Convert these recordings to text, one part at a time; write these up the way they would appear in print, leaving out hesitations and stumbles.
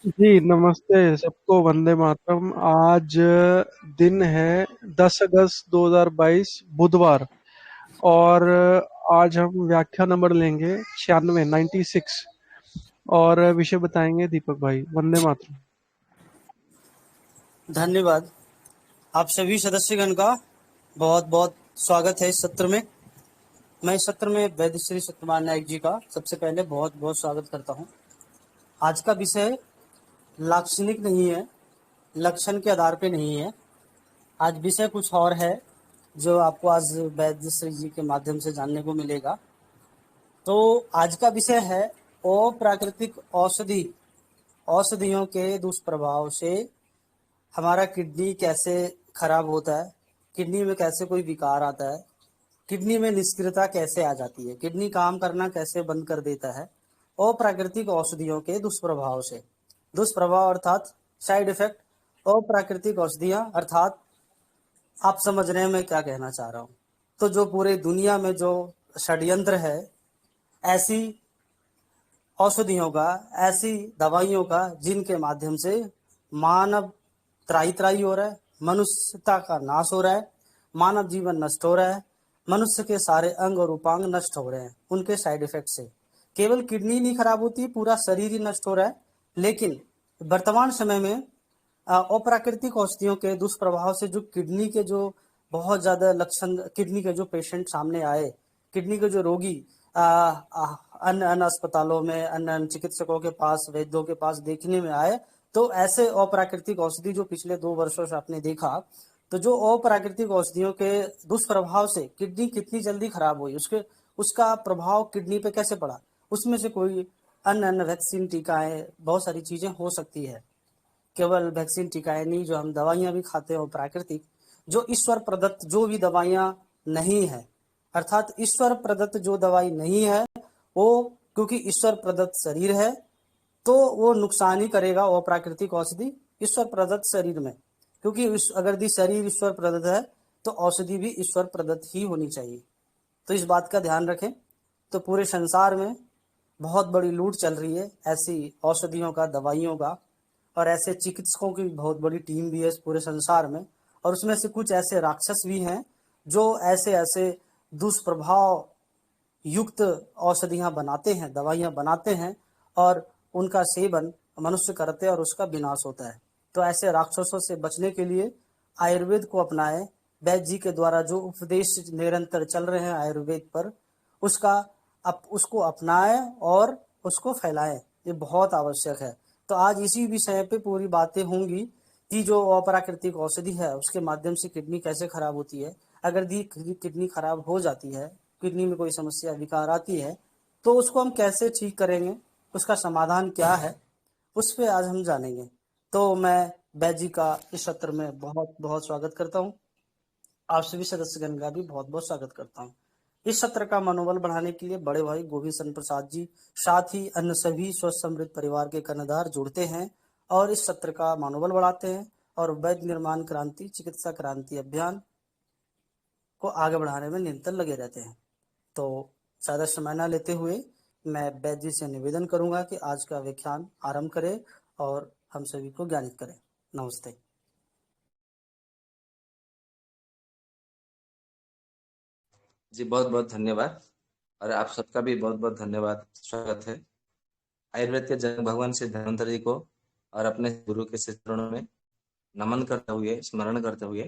जी नमस्ते सबको। वंदे मातरम। आज दिन है 10 अगस्त 2022 बुधवार। और आज हम व्याख्या नंबर लेंगे 96 और विषय बताएंगे दीपक भाई। वंदे मातरम। धन्यवाद। आप सभी सदस्यगण का बहुत बहुत स्वागत है इस सत्र में। मैं इस सत्र में वैद्य श्री सत्यनारायण नायक जी का सबसे पहले बहुत बहुत स्वागत करता हूं। आज का विषय लाक्षणिक नहीं है, लक्षण के आधार पे नहीं है। आज विषय कुछ और है जो आपको आज वैद्य श्री जी के माध्यम से जानने को मिलेगा। तो आज का विषय है अप्राकृतिक औषधि, औषधियों के दुष्प्रभाव से हमारा किडनी कैसे खराब होता है, किडनी में कैसे कोई विकार आता है, किडनी में निष्क्रियता कैसे आ जाती है, किडनी काम करना कैसे बंद कर देता है अप्राकृतिक औषधियों के दुष्प्रभाव से। दुष्प्रभाव अर्थात साइड इफेक्ट, अप्राकृतिक औषधियां अर्थात आप समझ रहे हैं मैं क्या कहना चाह रहा हूँ। तो जो पूरे दुनिया में जो षड्यंत्र है, ऐसी औषधियों का, ऐसी दवाइयों का जिनके माध्यम से मानव त्राही त्राही हो रहा है, मनुष्यता का नाश हो रहा है, मानव जीवन नष्ट हो रहा है, मनुष्य के सारे अंग और उपांग नष्ट हो रहे हैं उनके साइड इफेक्ट से। केवल किडनी नहीं खराब होती, पूरा शरीर ही नष्ट हो रहा है। लेकिन वर्तमान समय में अप्राकृतिक औषधियों के दुष्प्रभाव से जो किडनी के जो बहुत ज्यादा लक्षण, किडनी के जो पेशेंट सामने आए, किडनी के जो रोगी अन्य अन्य अस्पतालों में, अन्य अन्य चिकित्सकों के पास, वैद्यों के पास देखने में आए, तो ऐसे अप्राकृतिक औषधि जो पिछले 2 वर्षों से आपने देखा, तो जो अप्राकृतिक औषधियों के दुष्प्रभाव से किडनी कितनी जल्दी खराब हुई, उसके उसका प्रभाव किडनी पे कैसे पड़ा, उसमें से कोई अन्य अन्य वैक्सीन, टीकाएं, बहुत सारी चीजें हो सकती है। केवल वैक्सीन टीकाएं नहीं, जो हम दवाइयां भी खाते हैं वो प्राकृतिक, जो ईश्वर प्रदत्त जो भी दवाइयां नहीं है, अर्थात ईश्वर प्रदत्त जो दवाई नहीं है वो, क्योंकि ईश्वर प्रदत्त शरीर है तो वो नुकसान ही करेगा। वो प्राकृतिक औषधि ईश्वर प्रदत्त शरीर में, क्योंकि अगर दी शरीर ईश्वर प्रदत्त है तो औषधि भी ईश्वर प्रदत्त ही होनी चाहिए। तो इस बात का ध्यान रखें। तो पूरे संसार में बहुत बड़ी लूट चल रही है ऐसी औषधियों का, दवाइयों का, और ऐसे चिकित्सकों की बहुत बड़ी टीम भी है इस पूरे संसार में। और उसमें से कुछ ऐसे राक्षस भी हैं जो ऐसे ऐसे दुष्प्रभाव युक्त औषधियां बनाते हैं, दवाइयां बनाते हैं, और उनका सेवन मनुष्य करते हैं और उसका विनाश होता है। तो ऐसे राक्षसों से बचने के लिए आयुर्वेद को अपनाएं। वैद्य जी के द्वारा जो उपदेश निरंतर चल रहे हैं आयुर्वेद पर, उसका उसको अपनाएं और उसको फैलाएं, ये बहुत आवश्यक है। तो आज इसी विषय पे पूरी बातें होंगी कि जो अप्राकृतिक औषधि है उसके माध्यम से किडनी कैसे खराब होती है। अगर दी किडनी खराब हो जाती है, किडनी में कोई समस्या, विकार आती है, तो उसको हम कैसे ठीक करेंगे, उसका समाधान क्या है, उस पे आज हम जानेंगे। तो मैं वैद्य जी का इस सत्र में बहुत बहुत स्वागत करता हूँ। आप सभी सदस्यगण का भी बहुत बहुत स्वागत करता हूँ। इस सत्र का मनोबल बढ़ाने के लिए बड़े भाई गोविंद चंद्र प्रसाद जी, साथ ही अन्य सभी स्वस्थ समृद्ध परिवार के कर्णधार जुड़ते हैं और इस सत्र का मनोबल बढ़ाते हैं और वैद्य निर्माण क्रांति, चिकित्सा क्रांति अभियान को आगे बढ़ाने में निरंतर लगे रहते हैं। तो ज्यादा समय न लेते हुए मैं वैद्य जी से निवेदन करूंगा कि आज का व्याख्यान आरंभ करें और हम सभी को ज्ञानित करें। नमस्ते। जी बहुत बहुत धन्यवाद। और आप सबका भी बहुत बहुत धन्यवाद, स्वागत है। आयुर्वेद के जनक भगवान श्री धन्वंतरि को और अपने गुरु के चरणों में नमन करते हुए, स्मरण करते हुए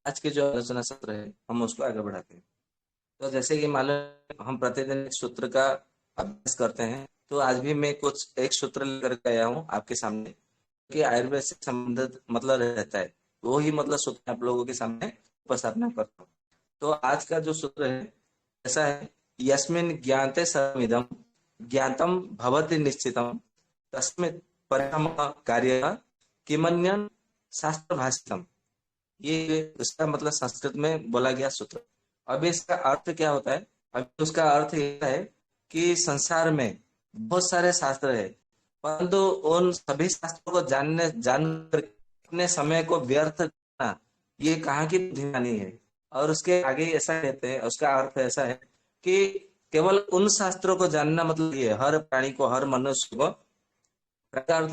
आज के जो आलोचना सत्र है हम उसको आगे बढ़ाते हैं। तो जैसे कि मान लो हम प्रतिदिन एक सूत्र का अभ्यास करते हैं, तो आज भी मैं कुछ एक सूत्र लेकर के आया हूँ आपके सामने कि आयुर्वेद से संबंधित मतलब रहता है, वो ही मतलब सूत्र आप लोगों के सामने उपस्थापना करता हूँ। तो आज का जो सूत्र है ऐसा है, यस्मिन् ज्ञाते सर्वमिदं ज्ञातम भवति निश्चितम तस्मिन् परिणाम कार्य किमन्यं शास्त्र भाषितम। ये इसका मतलब संस्कृत में बोला गया सूत्र। अब इसका अर्थ क्या होता है? अब उसका अर्थ यह है कि संसार में बहुत सारे शास्त्र है, परंतु उन सभी शास्त्रों को जानकर अपने समय को व्यर्थ करना, ये कहाँ की बुद्धिमानी है। और उसके आगे ऐसा कहते हैं, उसका अर्थ ऐसा है कि केवल उन शास्त्रों को जानना मतलब ये हर प्राणी को, हर मनुष्य को प्रकार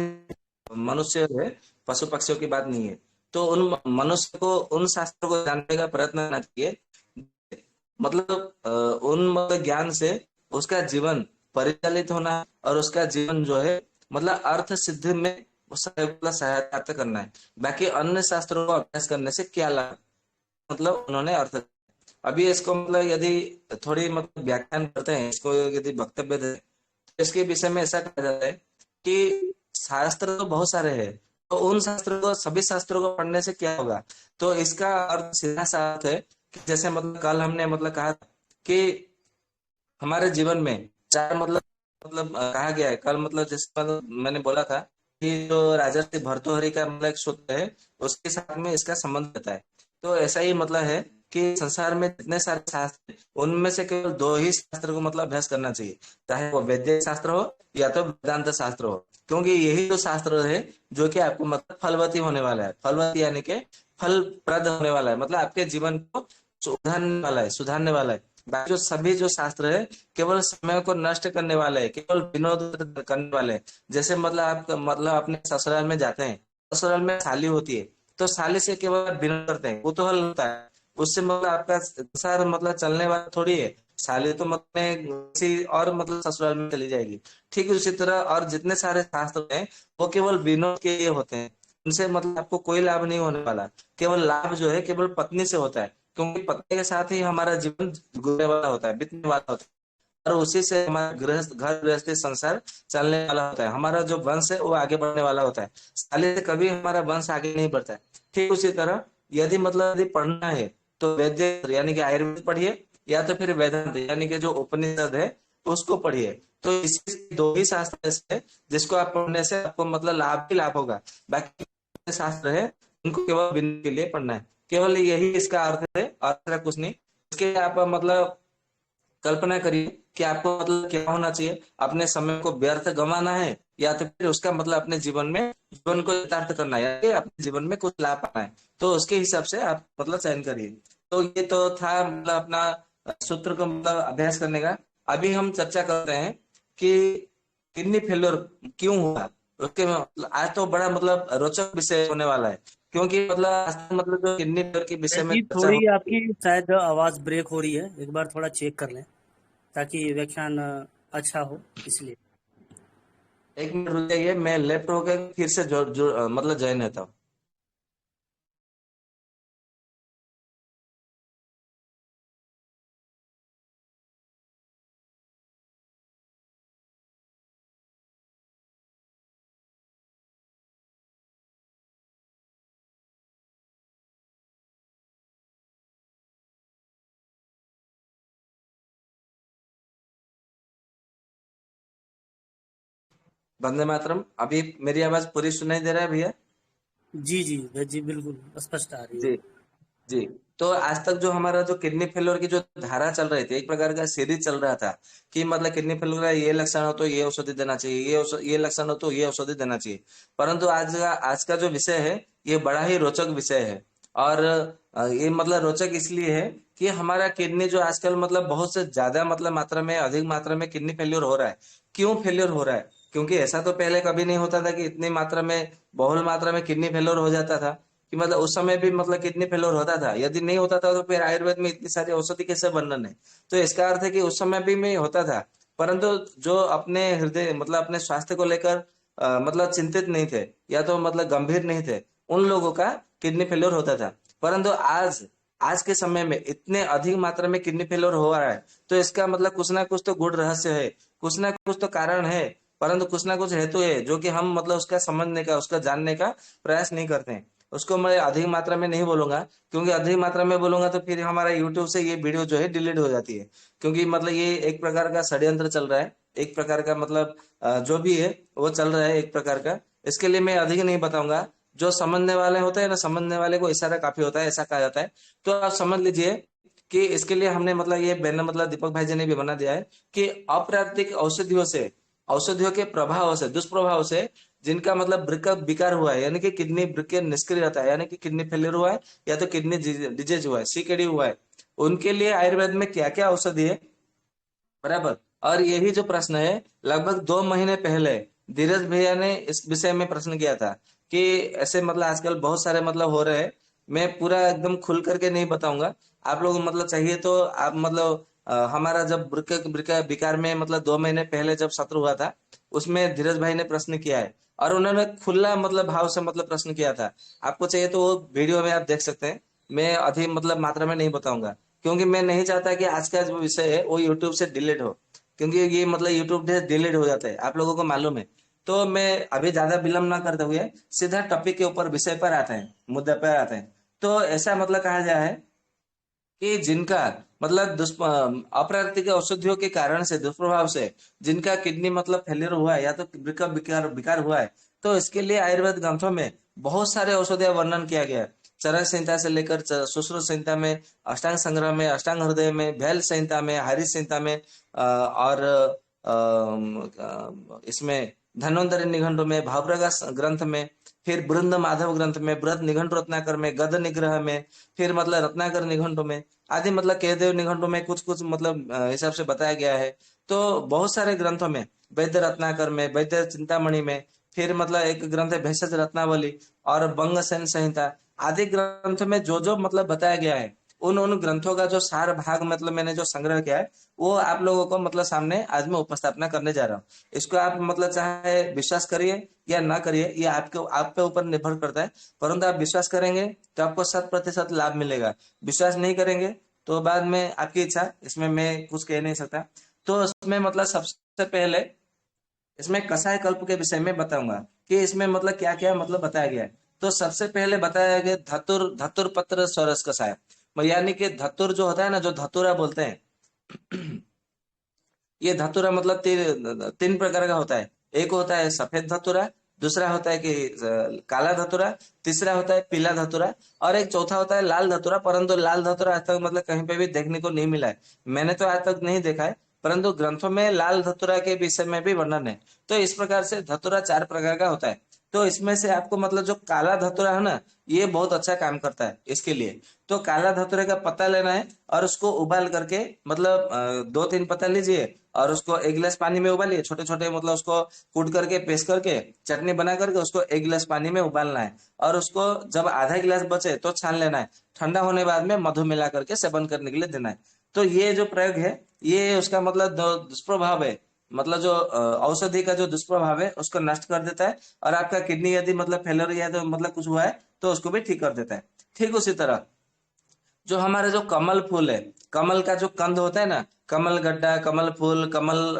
मनुष्य है, पशु पक्षियों की बात नहीं है। तो उन मनुष्य को उन शास्त्रों को जानने का प्रयत्न करना चाहिए, मतलब उन मतलब ज्ञान से उसका जीवन परिचालित होना है, और उसका जीवन जो है मतलब अर्थ सिद्धि में मतलब सहायता प्राप्त करना है। बाकी अन्य शास्त्रों को अभ्यास करने से क्या लाभ, मतलब उन्होंने अर्थ। अभी इसको मतलब यदि थोड़ी मतलब व्याख्यान करते हैं, इसको यदि वक्तव्य दें, तो इसके विषय में ऐसा कहा जाता है कि शास्त्र तो बहुत सारे हैं, तो उन शास्त्रों को, सभी शास्त्रों को पढ़ने से क्या होगा। तो इसका अर्थ सीधा सा अर्थ है कि जैसे मतलब कल हमने मतलब कहा कि हमारे जीवन में चार मतलब कहा गया है कल, मतलब जैसे मतलब मैंने बोला था कि जो राजर्षि भर्तृहरि का मतलब एक सूत्र है, उसके साथ में इसका संबंध रहता है। तो ऐसा ही मतलब है कि संसार में जितने सारे शास्त्र हैं, उनमें से केवल दो ही शास्त्र को मतलब अभ्यास करना चाहिए, चाहे वो वैदिक शास्त्र हो या तो वेदांत शास्त्र हो, क्योंकि यही जो शास्त्र है जो कि आपको मतलब फलवती होने वाला है। फलवती यानी कि फलप्रद होने वाला है, मतलब आपके जीवन को सुधारने वाला है, सुधारने वाला है। बाकी जो सभी जो शास्त्र है केवल समय को नष्ट करने वाले हैं, केवल विनोद करने वाले हैं। जैसे मतलब आप मतलब अपने ससुराल में जाते हैं, ससुराल में साली होती है, तो साली से केवल विनोद करते हैं, कुतूहल होता है, उससे मतलब आपका संसार मतलब चलने वाला थोड़ी है। साली तो मतलब किसी और मतलब ससुराल में चली जाएगी। ठीक उसी तरह और जितने सारे शास्त्र हैं वो केवल विनोद के लिए होते हैं, उनसे मतलब आपको कोई लाभ नहीं होने वाला। केवल लाभ जो है केवल पत्नी से होता है, क्योंकि पत्नी के साथ ही हमारा जीवन गुजरने वाला होता है, बीतने वाला होता है, और उसी से हमारा गृहस्थ घर गृहस्थी संसार चलने वाला होता है। हमारा जो वंश है वो आगे बढ़ने वाला होता है, साले से कभी हमारा वंश आगे नहीं बढ़ता है। ठीक उसी तरह यदि मतलब यदि पढ़ना है तो वैद्य यानी कि आयुर्वेद पढ़िए, या तो फिर वेदांत यानी कि जो उपनिषद है उसको पढ़िए। तो इसी दो ही शास्त्र ऐसे जिसको आप पढ़ने से आपको मतलब लाभ ही लाभ होगा। बाकी शास्त्र है उनको केवल बिना के लिए पढ़ना है, केवल यही इसका अर्थ है और दूसरा कुछ नहीं। इसके लिए आप मतलब कल्पना करिए कि आपको मतलब क्या होना चाहिए, अपने समय को व्यर्थ गंवाना है या तो फिर उसका मतलब अपने जीवन को यथार्थ करना है, या फिर अपने जीवन में कुछ ला पाना है। तो उसके हिसाब से आप मतलब चयन करिए। तो ये तो था मतलब अपना सूत्र को मतलब अभ्यास करने का। अभी हम चर्चा कर रहे हैं कि किडनी फेल्योर क्यों हुआ। उसके आज तो बड़ा मतलब रोचक विषय होने वाला है, क्योंकि मतलब आज तक मतलब जो किडनी फेल्योर के विषय में जी, चर्चा थोड़ी हो। आपकी शायद आवाज ब्रेक हो रही है, एक बार थोड़ा चेक कर लें ताकि व्याख्यान अच्छा हो, इसलिए। एक मिनट रुक जाइए, मैं लेफ्ट होकर फिर से मतलब ज्वाइन रहता हूँ। वंदे मातरम। अभी मेरी आवाज पूरी सुनाई दे रहा है भैया? जी जी जी, बिल्कुल स्पष्ट आ रही है। जी जी। तो आज तक जो हमारा जो किडनी फेल्योर की जो धारा चल रही थी, एक प्रकार का सीरीज चल रहा था कि मतलब किडनी फेल्योर का ये लक्षण हो तो ये औषधि देना चाहिए, ये लक्षण हो तो ये औषधि देना चाहिए। परंतु आज का जो विषय है ये बड़ा ही रोचक विषय है। और ये मतलब रोचक इसलिए है कि हमारा किडनी जो आजकल मतलब बहुत से ज्यादा मतलब मात्रा में, अधिक मात्रा में किडनी फेल्योर हो रहा है। क्यों फेल्योर हो रहा है? क्योंकि ऐसा तो पहले कभी नहीं होता था कि इतनी मात्रा में, बहुल मात्रा में किडनी फेल्योर हो जाता था, कि मतलब उस समय भी मतलब किडनी फेल्योर होता था। यदि नहीं होता था तो फिर आयुर्वेद में इतनी सारी औषधि कैसे वर्णन है। तो इसका अर्थ है कि उस समय भी में होता था, परंतु जो अपने हृदय मतलब अपने स्वास्थ्य को लेकर मतलब चिंतित नहीं थे, या तो मतलब गंभीर नहीं थे, उन लोगों का किडनी फेल्योर होता था। परंतु आज आज के समय में इतने अधिक मात्रा में किडनी फेल्योर हो रहा है, तो इसका मतलब कुछ ना कुछ तो गूढ़ रहस्य है, कुछ ना कुछ तो कारण है, परंतु कुछ ना कुछ हेतु है जो कि हम मतलब उसका समझने का, उसका जानने का प्रयास नहीं करते हैं। उसको मैं अधिक मात्रा में नहीं बोलूंगा, क्योंकि अधिक मात्रा में बोलूंगा तो फिर हमारा यूट्यूब से ये वीडियो जो है डिलीट हो जाती है। क्योंकि मतलब ये एक प्रकार का षड्यंत्र चल रहा है, एक प्रकार का मतलब जो भी है वो चल रहा है एक प्रकार का। इसके लिए मैं अधिक नहीं बताऊंगा। जो समझने वाले होते हैं ना, समझने वाले को इशारा काफी होता है, ऐसा कहा जाता है। तो आप समझ लीजिए कि इसके लिए हमने मतलब ये बैनर मतलब दीपक भाई जी ने भी बना दिया है कि अप्राकृतिक औषधियों से, औषधियों के प्रभाव से, दुष्प्रभाव से जिनका मतलब वृक्क विकार हुआ है, यानी कि किडनी वृक्क निष्क्रिय रहता है, यानी कि किडनी फेलियर हुआ है या तो किडनी डिजीज हुआ है, सीकेडी हुआ है, उनके लिए आयुर्वेद में क्या क्या औषधि है, बराबर। और यही जो प्रश्न है लगभग 2 महीने पहले धीरज भैया ने इस विषय में प्रश्न किया था कि ऐसे मतलब आजकल बहुत सारे मतलब हो रहे हैं। मैं पूरा एकदम खुल करके नहीं बताऊंगा। आप लोग मतलब चाहिए तो आप मतलब हमारा जब विकार में मतलब 2 महीने पहले जब सत्र हुआ था, उसमें धीरज भाई ने प्रश्न किया है और उन्होंने खुला मतलब भाव से मतलब प्रश्न किया था। आपको चाहिए तो वो वीडियो में आप देख सकते हैं। मैं अधिक मतलब मात्रा में नहीं बताऊंगा, क्योंकि मैं नहीं चाहता कि आज का जो विषय है वो यूट्यूब से डिलीट हो, क्योंकि ये मतलब यूट्यूब से डिलीट हो जाता है, आप लोगों को मालूम है। तो मैं अभी ज्यादा विलंब ना करते हुए सीधा टॉपिक के ऊपर विषय पर आते हैं, मुद्दे पर आते हैं। तो ऐसा मतलब कहा गया है कि जिनका मतलब अप्राकृतिक औषधियों के कारण से, दुष्प्रभाव से जिनका किडनी मतलब फेलियर हुआ है या तो विकार विकार विकार हुआ है, तो इसके लिए आयुर्वेद ग्रंथों में बहुत सारे औषधियों का वर्णन किया गया है। चरक संहिता से लेकर सुश्रुत संहिता में, अष्टांग संग्रह में, अष्टांग हृदय में, भैल संहिता में, हरित संहिता में, और इसमें धन्वंतरि निघंटु में, भावप्रकाश ग्रंथ में, फिर बृंद माधव ग्रंथ में, बृहद निघंटु रत्नाकर में, गद निग्रह में, फिर मतलब रत्नाकर निघंटु में आदि, मतलब केदेव निघंटु में कुछ कुछ मतलब हिसाब से बताया गया है। तो बहुत सारे ग्रंथों में, वैद्य रत्नाकर में, वैद्य चिंतामणि में, फिर मतलब एक ग्रंथ है भेषज रत्नावली और बंगसेन संहिता आदि ग्रंथ में जो जो मतलब बताया गया है, उन उन ग्रंथों का जो सार भाग मतलब मैंने जो संग्रह किया है, वो आप लोगों को मतलब सामने आज मैं उपस्थापना करने जा रहा हूँ। इसको आप मतलब चाहे विश्वास करिए या ना करिए, ये आपके आप पे ऊपर निर्भर करता है। परंतु आप विश्वास करेंगे तो आपको 100% लाभ मिलेगा। विश्वास नहीं करेंगे तो बाद में आपकी इच्छा, इसमें मैं कुछ कह नहीं सकता। तो इसमें मतलब सबसे पहले इसमें कसाय कल्प के विषय में बताऊंगा कि इसमें मतलब क्या क्या मतलब बताया गया है। तो सबसे पहले बताया गया धतुर धतुर पत्र सरस कसाय, यानी कि धतुर जो होता है ना, जो धतुरा बोलते हैं, ये धतूरा मतलब 3 प्रकार का होता है। एक होता है सफेद धतूरा, दूसरा होता है कि काला धतूरा, तीसरा होता है पीला धतूरा, और एक चौथा होता है लाल धतूरा। परंतु लाल धतूरा आज तक मतलब कहीं पे भी देखने को नहीं मिला है, मैंने तो आज तक नहीं देखा है। परंतु ग्रंथों में लाल धतूरा के विषय में भी वर्णन है। तो इस प्रकार से धतूरा 4 प्रकार का होता है। तो इसमें से आपको मतलब जो काला धतूरा है ना, ये बहुत अच्छा काम करता है इसके लिए। तो काला धतूरे का पत्ता लेना है और उसको उबाल करके मतलब 2-3 पत्ता लीजिए और उसको 1 गिलास पानी में उबालिए, छोटे छोटे मतलब उसको कूट करके पेस्ट करके चटनी बना करके उसको 1 गिलास पानी में उबालना है। और उसको जब आधा गिलास बचे तो छान लेना है। ठंडा होने बाद में मधु मिला करके सेवन करने के लिए देना है। तो ये जो प्रयोग है, ये उसका मतलब दुष्प्रभाव है, मतलब जो औषधि का जो दुष्प्रभाव है उसको नष्ट कर देता है। और आपका किडनी यदि मतलब फेलर या तो मतलब कुछ हुआ है तो उसको भी ठीक कर देता है। ठीक उसी तरह जो हमारे जो कमल फूल है, कमल का जो कंद होता है ना, कमल गड्ढा, कमल फूल, कमल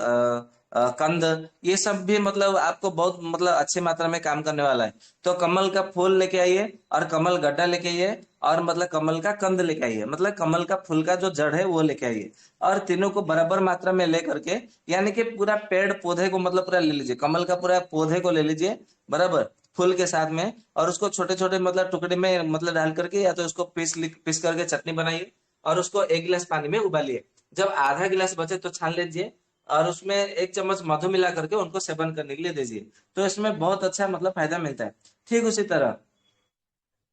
कंद, ये सब भी मतलब आपको बहुत मतलब अच्छी मात्रा में काम करने वाला है। तो कमल का फूल लेके आइए और कमल गड्ढा लेके आइए और मतलब कमल का कंद लेके आइए, मतलब कमल का फूल का जो जड़ है वो लेके आइए। और तीनों को बराबर मात्रा में ले करके, यानी कि पूरा पेड़ पौधे को मतलब पूरा ले लीजिए, कमल का पूरा पौधे को ले लीजिए बराबर फूल के साथ में, और उसको छोटे छोटे मतलब टुकड़े में मतलब डाल करके या तो उसको पीस करके चटनी बनाइए और उसको 1 गिलास पानी में उबालिए। जब आधा गिलास बचे तो छान लीजिए और उसमें 1 चम्मच मधु मिला करके उनको सेवन करने के लिए दीजिए। तो इसमें बहुत अच्छा मतलब फायदा मिलता है। ठीक उसी तरह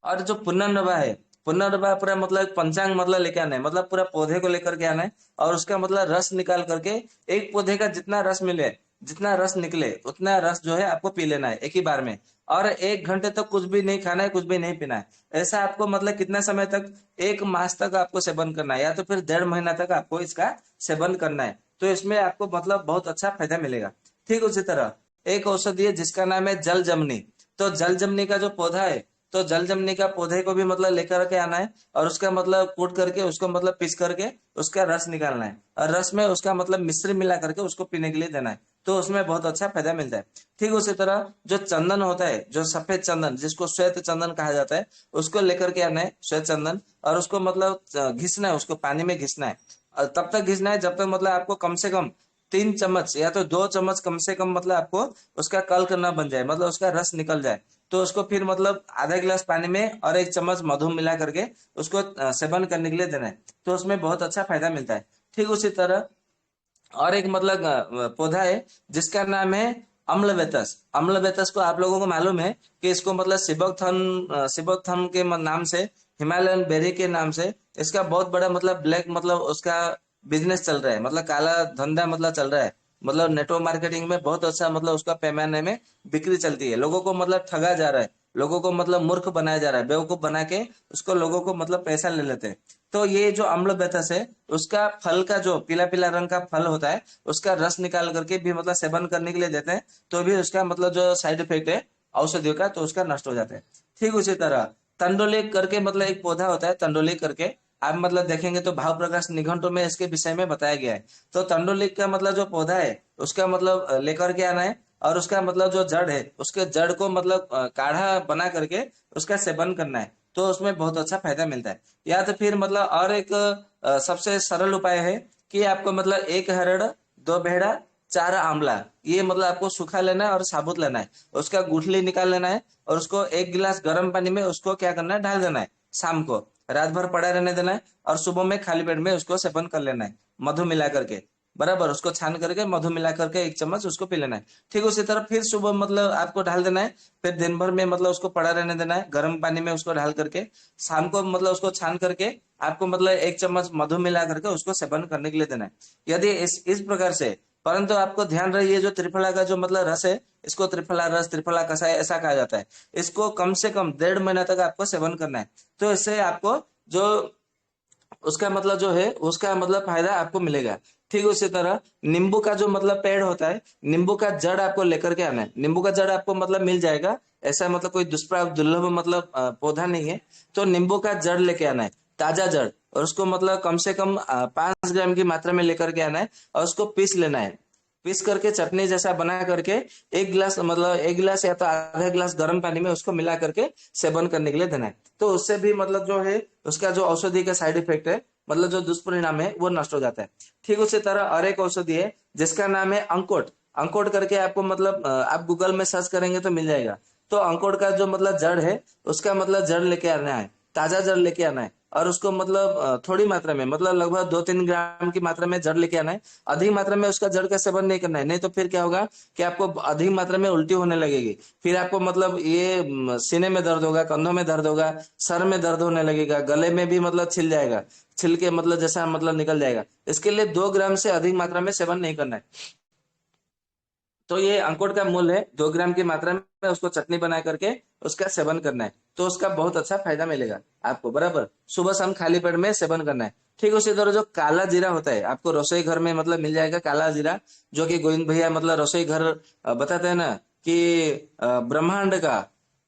और जो पुनर्नवा है, पुनर्नवा पूरा मतलब एक पंचांग मतलब लेके आना है, मतलब पूरा पौधे को लेकर के आना है और उसका मतलब रस निकाल करके, एक पौधे का जितना रस मिले, जितना रस निकले उतना रस जो है आपको पी लेना है एक ही बार में। और 1 घंटे तक कुछ भी नहीं खाना है, कुछ भी नहीं पीना है। ऐसा आपको मतलब कितना समय तक, 1 मास तक आपको सेवन करना है या तो फिर 1.5 महीना तक आपको इसका सेवन करना है। तो इसमें आपको मतलब बहुत अच्छा फायदा मिलेगा। ठीक उसी तरह एक औषधि है जिसका नाम है जल जमनी। तो जल जमनी का जो पौधा है, तो जल जमनी का पौधे को भी मतलब लेकर के आना है और उसका मतलब कूट करके उसको मतलब पीस करके उसका रस निकालना है और रस में उसका मतलब मिश्री मिला करके उसको पीने के लिए देना है। तो उसमें बहुत अच्छा फायदा मिलता है। ठीक उसी तरह जो चंदन होता है, जो सफेद चंदन जिसको श्वेत चंदन कहा जाता है, उसको लेकर के आना है श्वेत चंदन, और उसको मतलब घिसना है, उसको पानी में घिसना है। और तब तक घिसना है जब तक मतलब आपको कम से कम 3 चम्मच या तो 2 चम्मच कम से कम मतलब आपको उसका कल्क ना बन जाए, मतलब उसका रस निकल जाए। तो उसको फिर मतलब आधा गिलास पानी में और 1 चम्मच मधु मिला करके उसको सेवन करने के लिए देना है। तो उसमें बहुत अच्छा फायदा मिलता है। ठीक उसी तरह और एक मतलब पौधा है जिसका नाम है अम्लवेतस। अम्लवेतस को आप लोगों को मालूम है कि इसको मतलब सिबोकथन के नाम से, हिमालयन बेरी के नाम से इसका बहुत बड़ा मतलब ब्लैक मतलब उसका बिजनेस चल रहा है, मतलब काला धंधा मतलब चल रहा है। मतलब नेटवर्क मार्केटिंग में बहुत अच्छा मतलब उसका पैमाने में बिक्री चलती है। लोगों को मतलब ठगा जा रहा है, लोगों को मतलब मूर्ख बनाया जा रहा है, बेवकूफ बना के उसको लोगों को मतलब पैसा ले लेते हैं। तो ये जो अम्ल बेतस है, उसका फल का जो पीला पीला रंग का फल होता है, उसका रस निकाल करके भी मतलब सेवन करने के लिए देते हैं, तो भी उसका मतलब जो साइड इफेक्ट है औषधियों का, तो उसका नष्ट हो जाता है। ठीक उसी तरह तंडोलिक करके मतलब एक पौधा होता है, तंडोलिक करके आप मतलब देखेंगे तो भाव प्रकाश निघंटु में इसके विषय में बताया गया है। तो तंडोलिक का मतलब जो पौधा है उसका मतलब लेकर के आना है, और उसका मतलब जो जड़ है उसके जड़ को मतलब काढ़ा बना करके उसका सेवन करना है, तो उसमें बहुत अच्छा फायदा मिलता है। या तो फिर मतलब और एक सबसे सरल उपाय है कि आपको मतलब एक हरड़, दो बेहड़ा, चार आंवला, ये मतलब आपको सूखा लेना है और साबुत लेना है, उसका गुठली निकाल लेना है, और उसको एक गिलास गर्म पानी में उसको क्या करना है, डाल देना है। शाम को रात भर पड़ा रहने देना है, और सुबह में खाली पेट में उसको सेवन कर लेना है, मधु मिला करके। बराबर उसको छान करके मधु मिला करके एक चम्मच उसको पी लेना है। ठीक उसी तरह फिर सुबह मतलब आपको ढाल देना है, फिर दिन भर में मतलब उसको पड़ा रहने देना है गर्म पानी में उसको ढाल करके। शाम को मतलब उसको छान करके आपको मतलब एक चम्मच मधु मिला करके उसको सेवन करने के लिए देना है। यदि इस प्रकार से, परंतु आपको ध्यान रहे ये जो त्रिफला का जो मतलब रस है, इसको त्रिफला रस, त्रिफला कषाय ऐसा कहा जाता है, इसको कम से कम 1.5 महीना तक आपको सेवन करना है। तो इससे आपको जो उसका मतलब जो है उसका मतलब फायदा आपको मिलेगा। ठीक उसी तरह नींबू का जो मतलब पेड़ होता है, नींबू का जड़ आपको लेकर के आना है। नींबू का जड़ आपको मतलब मिल जाएगा, ऐसा मतलब कोई दुष्प्राप्त दुर्लभ मतलब पौधा नहीं है। तो नींबू का जड़ लेके आना है, ताजा जड़, और उसको मतलब कम से कम 5 ग्राम की मात्रा में लेकर के आना है, और उसको पीस लेना है। पीस करके चटनी जैसा बना करके एक गिलास मतलब एक गिलास या तो आधा गिलास गर्म पानी में उसको मिला करके सेवन करने के लिए देना है। तो उससे भी मतलब जो है उसका जो औषधि का साइड इफेक्ट है, मतलब जो दुष्परिणाम है वो नष्ट हो जाता है। ठीक उसी तरह और एक औषधि है जिसका नाम है अंकोट। अंकोट करके आपको मतलब आप गूगल में सर्च करेंगे तो मिल जाएगा। तो अंकोट का जो मतलब जड़ है उसका मतलब जड़ लेके आना है, ताजा जड़ लेके आना है, और उसको मतलब थोड़ी मात्रा में मतलब लगभग 2-3 ग्राम की मात्रा में जड़ लेके आना है। अधिक मात्रा में उसका जड़ का सेवन नहीं करना है, नहीं तो फिर क्या होगा कि आपको अधिक मात्रा में उल्टी होने लगेगी। फिर आपको मतलब ये सीने में दर्द होगा, कंधों में दर्द होगा, सर में दर्द होने लगेगा, गले में भी मतलब छिल जाएगा, छिल के मतलब जैसा मतलब निकल जाएगा। इसके लिए 2 ग्राम से अधिक मात्रा में सेवन नहीं करना है। तो ये अंकुर का मूल है, 2 ग्राम की मात्रा में उसको चटनी बना करके उसका सेवन करना है, तो उसका बहुत अच्छा फायदा मिलेगा आपको। बराबर सुबह शाम खाली पेट में सेवन करना है। ठीक उसी तरह जो काला जीरा होता है आपको रसोई घर में मतलब मिल जाएगा, काला जीरा, जो कि गोविंद भैया मतलब रसोई घर बताते हैं ना कि ब्रह्मांड का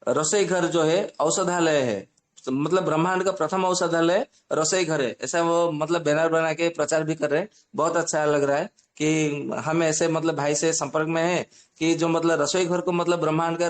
रसोई घर जो है औषधालय है, तो मतलब ब्रह्मांड का प्रथम औषधालय रसोई घर है, ऐसा वो मतलब बैनर बना के प्रचार भी कर रहे हैं। बहुत अच्छा लग रहा है कि हम ऐसे मतलब भाई से संपर्क में है कि जो मतलब रसोई घर को मतलब ब्रह्मांड का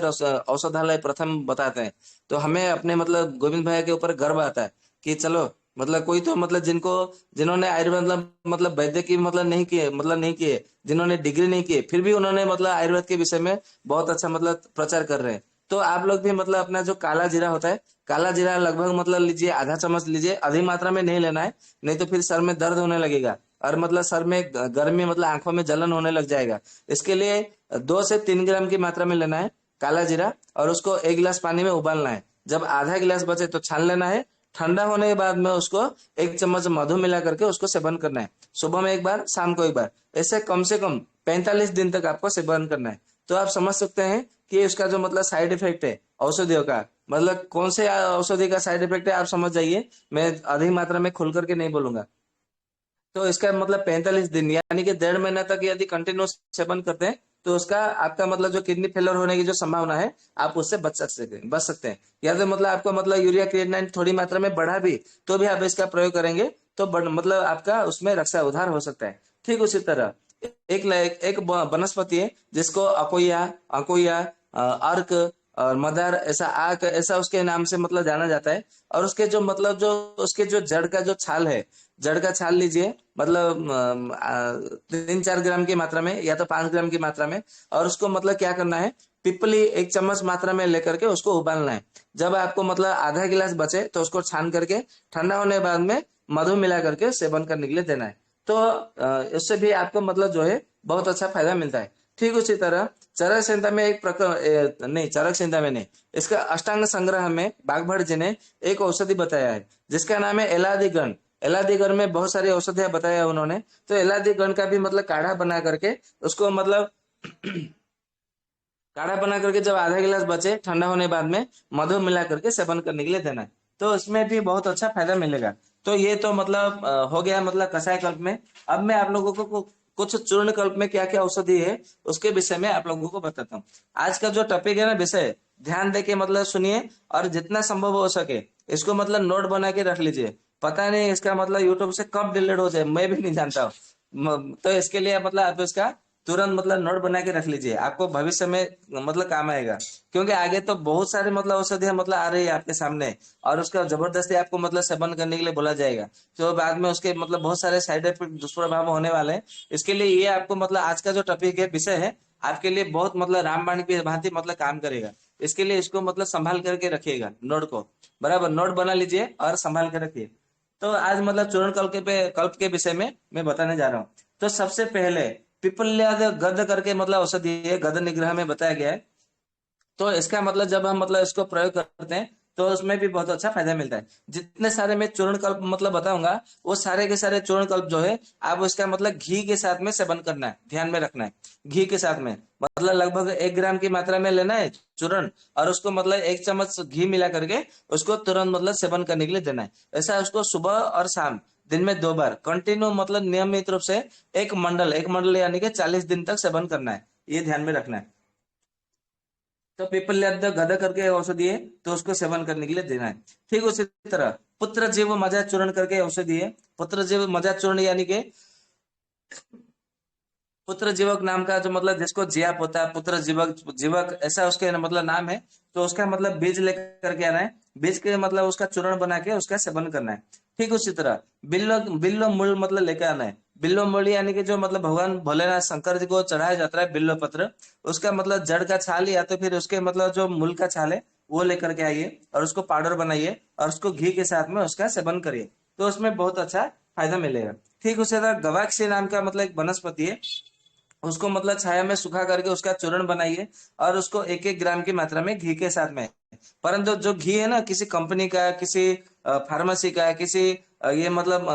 औषधालय प्रथम बताते हैं। तो हमें अपने मतलब गोविंद भैया के ऊपर गर्व आता है कि चलो मतलब कोई तो मतलब जिन्होंने आयुर्वेद मतलब वैद्य की मतलब नहीं किए, जिन्होंने डिग्री नहीं की, फिर भी उन्होंने मतलब आयुर्वेद के विषय में बहुत अच्छा मतलब प्रचार कर रहे हैं। तो आप लोग भी मतलब अपना जो काला जीरा होता है, काला जीरा लगभग मतलब लीजिए, आधा चम्मच लीजिए, अधिक मात्रा में नहीं लेना है, नहीं तो फिर सर में दर्द होने लगेगा, और मतलब सर में गर्मी मतलब आंखों में जलन होने लग जाएगा। इसके लिए 2 से 3 ग्राम की मात्रा में लेना है काला जीरा, और उसको एक गिलास पानी में उबालना है। जब आधा गिलास बचे तो छान लेना है। ठंडा होने के बाद में उसको एक चम्मच मधु मिला करके उसको सेवन करना है, सुबह में एक बार, शाम को एक बार, ऐसे कम से कम 45 दिन तक आपको सेवन करना है। तो आप समझ सकते हैं कि उसका जो मतलब साइड इफेक्ट है औषधियों का, मतलब कौन से औषधि का साइड इफेक्ट है आप समझ जाइए, मैं अधिक मात्रा में खुल करके नहीं बोलूंगा। तो इसका मतलब 45 दिन यानी कि 1.5 महीना तक यदि कंटिन्यू सेवन करते हैं, तो उसका आपका मतलब जो किडनी फेलर होने की जो संभावना है आप उससे बच सकते हैं। या तो मतलब आपको मतलब यूरिया क्रिएटिनिन थोड़ी मात्रा में बढ़ा भी, तो भी आप इसका प्रयोग करेंगे तो मतलब आपका उसमें रक्षा उधार हो सकता है। ठीक उसी तरह एक वनस्पति है जिसको अकोया अकोया अर्क और मदार, ऐसा आक, ऐसा उसके नाम से मतलब जाना जाता है। और उसके जो मतलब जो उसके जो जड़ का जो छाल है, जड़ का छाल लीजिए, मतलब 3-4 ग्राम की मात्रा में या तो 5 ग्राम की मात्रा में, और उसको मतलब क्या करना है, पिपली एक चम्मच मात्रा में लेकर के उसको उबालना है। जब आपको मतलब आधा गिलास बचे तो उसको छान करके ठंडा होने के बाद में मधु मिला करके सेवन करने के लिए देना है। तो इससे भी आपको मतलब जो है बहुत अच्छा फायदा मिलता है। ठीक उसी तरह चरक संहिता में एक प्रकार नहीं, चरक संहिता में नहीं, इसका अष्टांग संग्रह में बागभट जी ने एक औषधि बताया है जिसका नाम है एलादिगण। एलादी गण में बहुत सारी औषधियां बताया उन्होंने। तो एलादी गण का भी मतलब काढ़ा बना करके उसको मतलब काढ़ा बना करके जब आधा गिलास बचे ठंडा होने बाद में मधु मिला करके सेवन करने के लिए देना है। तो उसमें भी बहुत अच्छा फायदा मिलेगा। तो ये तो मतलब हो गया मतलब कषाय कल्प में। अब मैं आप लोगों को कुछ चूर्ण कल्प में क्या क्या औषधि है उसके विषय में आप लोगों को बताता हूँ। आज का जो टॉपिक है ना विषय, ध्यान दे के मतलब सुनिए और जितना संभव हो सके इसको मतलब नोट बना के रख लीजिए। पता नहीं इसका मतलब यूट्यूब से कब डिलीट हो जाए, मैं भी नहीं जानता हूँ। तो इसके लिए मतलब आप इसका तुरंत मतलब नोट बना के रख लीजिए, आपको भविष्य में मतलब काम आएगा। क्योंकि आगे तो बहुत सारे मतलब औषधियां मतलब आ रही है आपके सामने और उसका जबरदस्ती आपको मतलब सेवन करने के लिए बोला जाएगा। तो बाद में उसके मतलब बहुत सारे साइड इफेक्ट दुष्प्रभाव होने वाले हैं। इसके लिए ये आपको मतलब आज का जो टॉपिक है विषय है आपके लिए बहुत मतलब रामबाण की भांति मतलब काम करेगा। इसके लिए इसको मतलब संभाल करके रखिएगा नोट को, बराबर नोट बना लीजिए और संभाल के रखिए। तो आज मतलब चूर्ण कल्प के विषय में मैं बताने जा रहा हूँ। तो सबसे पहले पिपल्याद गद करके मतलब औषधि है, गद निग्रह में बताया गया है। तो इसका मतलब जब हम मतलब इसको प्रयोग करते हैं तो उसमें भी बहुत अच्छा फायदा मिलता है। जितने सारे मैं चूर्ण कल्प मतलब बताऊंगा वो सारे के सारे चूर्ण कल्प जो है आप उसका मतलब घी के साथ में सेवन करना है, ध्यान में रखना है। घी के साथ में मतलब लगभग 1 ग्राम की मात्रा में लेना है चूर्ण और उसको मतलब 1 चम्मच घी मिला करके उसको तुरंत मतलब सेवन करने के लिए देना है। ऐसा उसको सुबह और शाम दिन में 2 बार कंटिन्यू मतलब नियमित रूप से एक मंडल यानी कि 40 दिन तक सेवन करना है, ये ध्यान में रखना है। तो पिपल्याद गदा करके औषधि है तो उसको सेवन करने के लिए देना है। ठीक उसी तरह पुत्र जीव मजा चूर्ण करके औषधि है। पुत्र जीव मजा चूर्ण यानी कि पुत्र जीवक नाम का जो मतलब जिसको जियाप होता है, पुत्र जीवक जीवक ऐसा उसके मतलब नाम है। तो उसका मतलब बीज लेकर के आना है, बीज के मतलब उसका चूर्ण बना के उसका सेवन करना है। ठीक उसी तरह बिल्लो बिल्लो मूल मतलब लेकर आना है। बिल्लो मूल यानी कि जो मतलब भगवान भोलेनाथ शंकर जी को चढ़ाया जाता है बिल्लो पत्र, उसका मतलब जड़ का छाल या तो फिर उसके मतलब जो मूल का छाल है वो लेकर के आइए और उसको पाउडर बनाइए और उसको घी के साथ में उसका सेवन करिए। तो उसमें बहुत अच्छा फायदा मिलेगा। ठीक उसी तरह गवाक्षी नाम का मतलब एक वनस्पति है, उसको मतलब छाया में सुखा करके उसका चूर्ण बनाइए और उसको 1-1 ग्राम की मात्रा में घी के साथ में। परंतु जो घी है ना किसी कंपनी का, किसी फार्मेसी का, किसी ये मतलब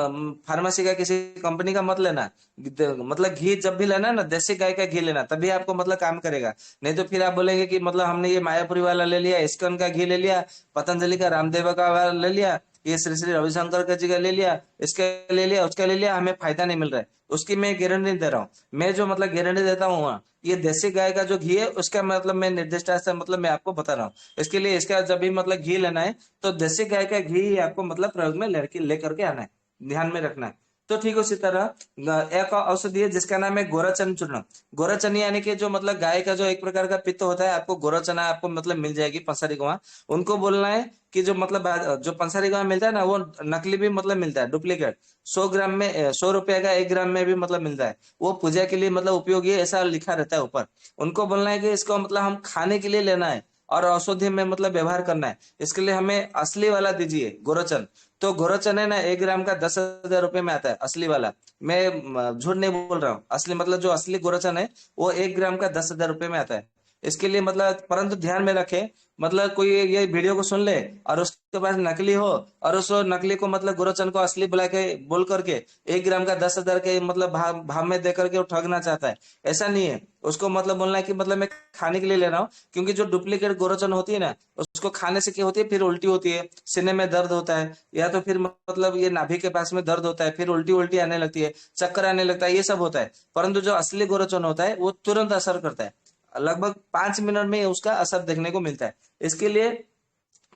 फार्मेसी का किसी कंपनी का मत लेना। मतलब घी जब भी लेना ना देसी गाय का घी लेना, तभी आपको मतलब काम करेगा। नहीं तो फिर आप बोलेंगे कि मतलब हमने ये मायापुरी वाला ले लिया, इस्कॉन का घी ले लिया, पतंजलि का रामदेव का वाला ले लिया, ये श्री श्री रविशंकर का जी का ले लिया, इसका ले लिया, उसका ले लिया, हमें फायदा नहीं मिल रहा है। उसकी मैं गारंटी नहीं दे रहा हूँ। मैं जो मतलब गारंटी देता हूँ ये देसी गाय का जो घी है उसका मतलब मैं निर्दिष्ट से मतलब मैं आपको बता रहा हूँ। इसके लिए इसका जब भी मतलब घी लेना है तो देसी गाय का घी ही आपको मतलब प्रयोग में लेकर के आना है, ध्यान में रखना है। तो ठीक उसी तरह एक औषधि है जिसका नाम है गोराचन चूर्ण। गोराचन यानी कि जो मतलब गाय का जो एक प्रकार का पित्त होता है, आपको गोराचना आपको मतलब मिल जाएगी पंसारी गाँव। उनको बोलना है कि जो मतलब जो पंसारी गाँव मिलता है ना वो नकली भी मतलब मिलता है, डुप्लीकेट। 100 ग्राम में 100 रुपए का 1 ग्राम में भी मतलब मिलता है, वो पूजा के लिए मतलब उपयोगी है ऐसा लिखा रहता है ऊपर। उनको बोलना है कि इसको मतलब हम खाने के लिए लेना है और औषधि में मतलब व्यवहार करना है, इसके लिए हमें असली वाला दीजिए गोरोचन। तो गोरोचन है ना 1 ग्राम का 10,000 रुपए में आता है असली वाला। मैं झूठ नहीं बोल रहा हूँ, असली मतलब जो असली गोरोचन है वो 1 ग्राम का 10,000 रुपए में आता है। इसके लिए मतलब परंतु ध्यान में रखे, मतलब कोई ये वीडियो को सुन ले और उसके पास नकली हो और उस नकली को मतलब गोरोचन को असली बुला के बोल करके 1 ग्राम का 10,000 के मतलब भाव में दे करके वो ठगना चाहता है। ऐसा नहीं है, उसको मतलब बोलना है कि मतलब मैं खाने के लिए ले रहा हूँ। क्योंकि जो डुप्लीकेट गोरोचन होती है ना उसको खाने से क्या होती है, फिर उल्टी होती है, सीने में दर्द होता है, या तो फिर मतलब ये नाभि के पास में दर्द होता है, फिर उल्टी उल्टी आने लगती है, चक्कर आने लगता है, ये सब होता है। परंतु जो असली गोरोचन होता है वो तुरंत असर करता है, लगभग 5 मिनट में उसका असर देखने को मिलता है। इसके लिए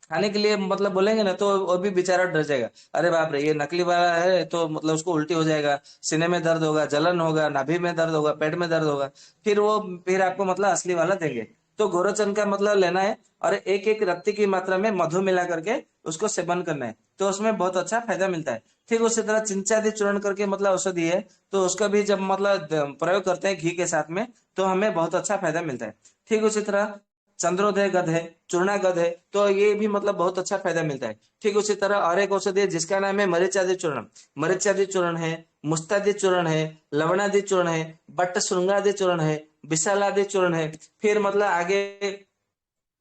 खाने के लिए मतलब बोलेंगे ना तो और भी बेचारा डर जाएगा, अरे बाप रे ये नकली वाला है तो मतलब उसको उल्टी हो जाएगा, सीने में दर्द होगा, जलन होगा, नाभि में दर्द होगा, पेट में दर्द होगा। फिर आपको मतलब असली वाला देंगे। तो गोरोचन का मतलब लेना है और एक एक रत्ती की मात्रा में मधु मिला करके उसको सेवन करना है, तो उसमें बहुत अच्छा फायदा मिलता है। ठीक उसी तरह चिंचादी चूर्ण करके मतलब औषधि है, तो उसका भी जब मतलब प्रयोग करते हैं घी के साथ में तो हमें बहुत अच्छा फायदा मिलता है। ठीक उसी तरह चंद्रोदय गद है, चूर्णा गद है, तो ये भी मतलब बहुत अच्छा फायदा मिलता है। ठीक उसी तरह और एक औषधि है जिसका नाम है मरीचादि चूर्ण। मरीचादि चूर्ण है, मुस्तादि चूर्ण है, लवणादि चूर्ण है, बट्ट श्रृंगादि चूर्ण है, विशालादि चूर्ण है। फिर मतलब आगे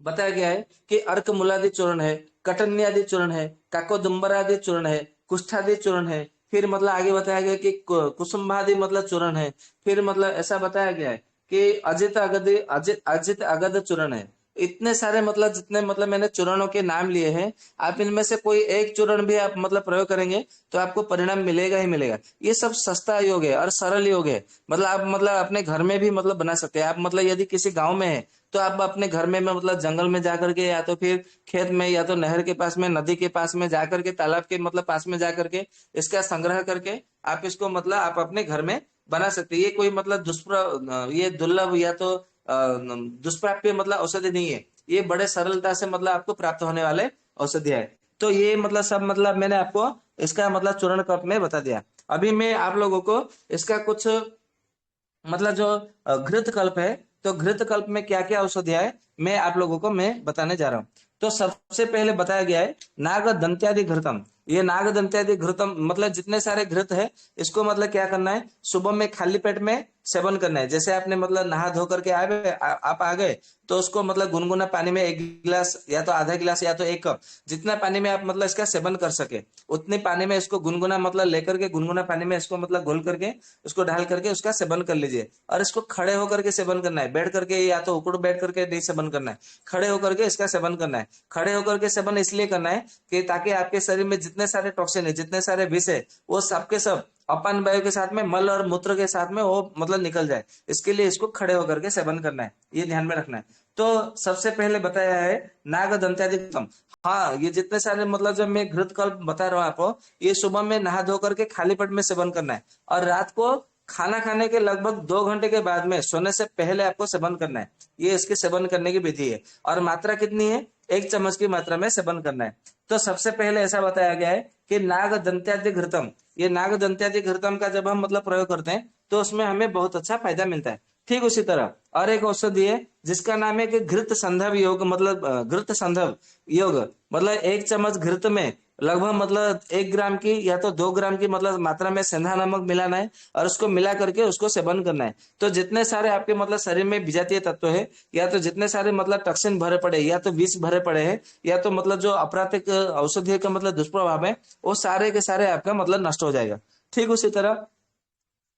बताया गया है कि अर्क मूलादि चूर्ण है, कटन्यादि चूर्ण है, काकोदुम्बरादि चूर्ण है, कुष्ठादि चूर्ण है, फिर मतलब आगे बताया गया कि कुसुम्भादि मतलब चूर्ण है, फिर मतलब ऐसा बताया गया है कि अजित अगध चूर्ण है। इतने सारे मतलब जितने मतलब मैंने चूर्णों के नाम लिए हैं, आप इनमें से कोई एक चूर्ण भी आप मतलब प्रयोग करेंगे तो आपको परिणाम मिलेगा ही मिलेगा। ये सब सस्ता योग है और सरल योग है। मतलब आप मतलब अपने घर में भी मतलब बना सकते हैं। आप मतलब यदि किसी गांव में है तो आप अपने घर में मतलब जंगल में जाकर के या तो फिर खेत में या तो नहर के पास में, नदी के पास में जाकर के, तालाब के मतलब पास में जाकर के इसका संग्रह करके आप इसको मतलब आप अपने घर में बना सकते हैं। ये कोई मतलब ये दुर्लभ या तो दुष्प्राप्य मतलब औषधि नहीं है। ये बड़े सरलता से मतलब आपको प्राप्त होने वाले औषधि है। तो ये मतलब सब मतलब मैंने आपको इसका मतलब चूर्ण कप में बता दिया। अभी मैं आप लोगों को इसका कुछ मतलब जो घृत कल्प है, तो घृत कल्प में क्या क्या औषधियां है मैं आप लोगों को मैं बताने जा रहा हूँ। तो सबसे पहले बताया गया है नाग दंत्यादि घृतम। ये नाग दंत्यादि घृतम मतलब जितने सारे घृत है, इसको मतलब क्या करना है, सुबह में खाली पेट में सेवन करना है। जैसे आपने मतलब नहा धो करके आप आ गए, तो उसको मतलब गुनगुना पानी में 1 गिलास या तो आधा गिलास या तो 1 कप, जितना पानी में आप मतलब इसका सेवन कर सके उतने पानी में इसको गुनगुना मतलब लेकर के गुनगुना पानी में इसको मतलब घोल करके उसको ढाल करके उसका सेवन कर लीजिए। और इसको खड़े होकर के सेवन करना है, बैठ करके या तो उकड़ बैठ करके नहीं सेवन करना है, खड़े होकर के इसका सेवन करना है। खड़े होकर के सेवन इसलिए करना है कि ताकि आपके शरीर में जितने सारे टॉक्सिन है, जितने सारे विष है, वो सबके सब अपान वायु के साथ में, मल और मूत्र के साथ में वो मतलब निकल जाए। इसके लिए इसको खड़े होकर के सेवन करना है, ये ध्यान में रखना है। तो सबसे पहले बताया है नाग दंत्यादिकम। हाँ, ये जितने सारे मतलब जब मैं घृत कल्प बता रहा हूँ आपको, ये सुबह में नहा धो करके खाली पेट में सेवन करना है, और रात को खाना खाने के लगभग 2 घंटे के बाद में सोने से पहले आपको सेवन करना है। ये इसके सेवन करने की विधि है। और मात्रा कितनी है, 1 चम्मच की मात्रा में सेवन करना है। तो सबसे पहले ऐसा बताया गया है कि नाग दंत्यादि घृतम, ये नाग दंत्यादि घृतम का जब हम मतलब प्रयोग करते हैं तो उसमें हमें बहुत अच्छा फायदा मिलता है। ठीक उसी तरह और एक औषधि है जिसका नाम है कि घृत संधव योग, मतलब घृत संधव योग, मतलब 1 चम्मच घृत में लगभग मतलब 1 ग्राम की या तो 2 ग्राम की मतलब मात्रा में सेंधा नमक मिलाना है, और उसको मिला करके उसको सेवन करना है। तो जितने सारे आपके मतलब शरीर में विजातीय तत्व है, या तो जितने सारे मतलब टॉक्सिन भरे पड़े, या तो विष भरे पड़े हैं, या तो मतलब जो अपराधिक औषधि का मतलब दुष्प्रभाव है, वो सारे के सारे आपका मतलब नष्ट हो जाएगा। ठीक उसी तरह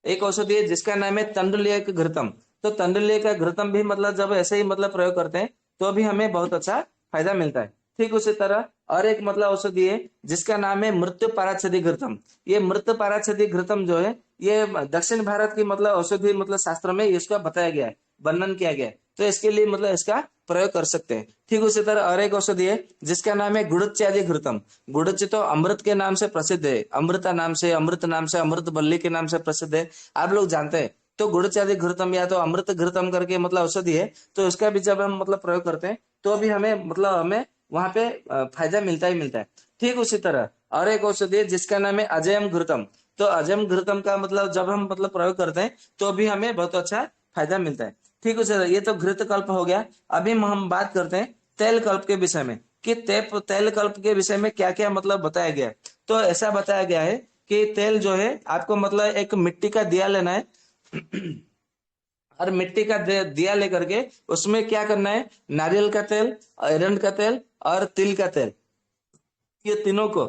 एक औषधि है जिसका नाम है तंडुलिया का घृतम। तो तंडुलिया का घृतम भी मतलब जब ऐसे ही मतलब प्रयोग करते हैं तो भी हमें बहुत अच्छा फायदा मिलता है। ठीक उसी तरह और एक मतलब औषधि है जिसका नाम है मृत्यु पाराच्छेदी घृतम। ये मृत्यु पाराच्छेदी घृतम जो है, ये दक्षिण भारत की मतलब औषधि मतलब शास्त्र में इसका बताया गया है, वर्णन किया गया है। तो इसके लिए मतलब इसका प्रयोग कर सकते हैं। ठीक उसी तरह और एक औषधि है जिसका नाम है गुड़च्यादि घृतम। गुड़च तो अमृत के नाम से प्रसिद्ध है, अमृता नाम से, अमृत नाम से, अमृत बल्ली के नाम से प्रसिद्ध है, आप लोग जानते हैं। तो गुड़च्यादि घृतम या तो अमृत घृतम करके मतलब औषधि है, तो इसका भी जब हम मतलब प्रयोग करते हैं तो भी हमें वहां पे फायदा मिलता ही मिलता है। ठीक उसी तरह और एक औषधि है जिसका नाम है अजयम घृतम। तो अजयम घृतम का मतलब जब हम मतलब प्रयोग करते हैं तो भी हमें बहुत अच्छा फायदा मिलता है। ठीक है, ये तो घृत कल्प हो गया। अभी हम बात करते हैं तेल कल्प के विषय में कि तेल कल्प के विषय में क्या क्या मतलब बताया गया है। तो ऐसा बताया गया है कि तेल जो है आपको मतलब एक मिट्टी का दिया लेना है और मिट्टी का दिया लेकर के उसमें क्या करना है, नारियल का तेल, अरंड का तेल और तिल का तेल, ये तीनों को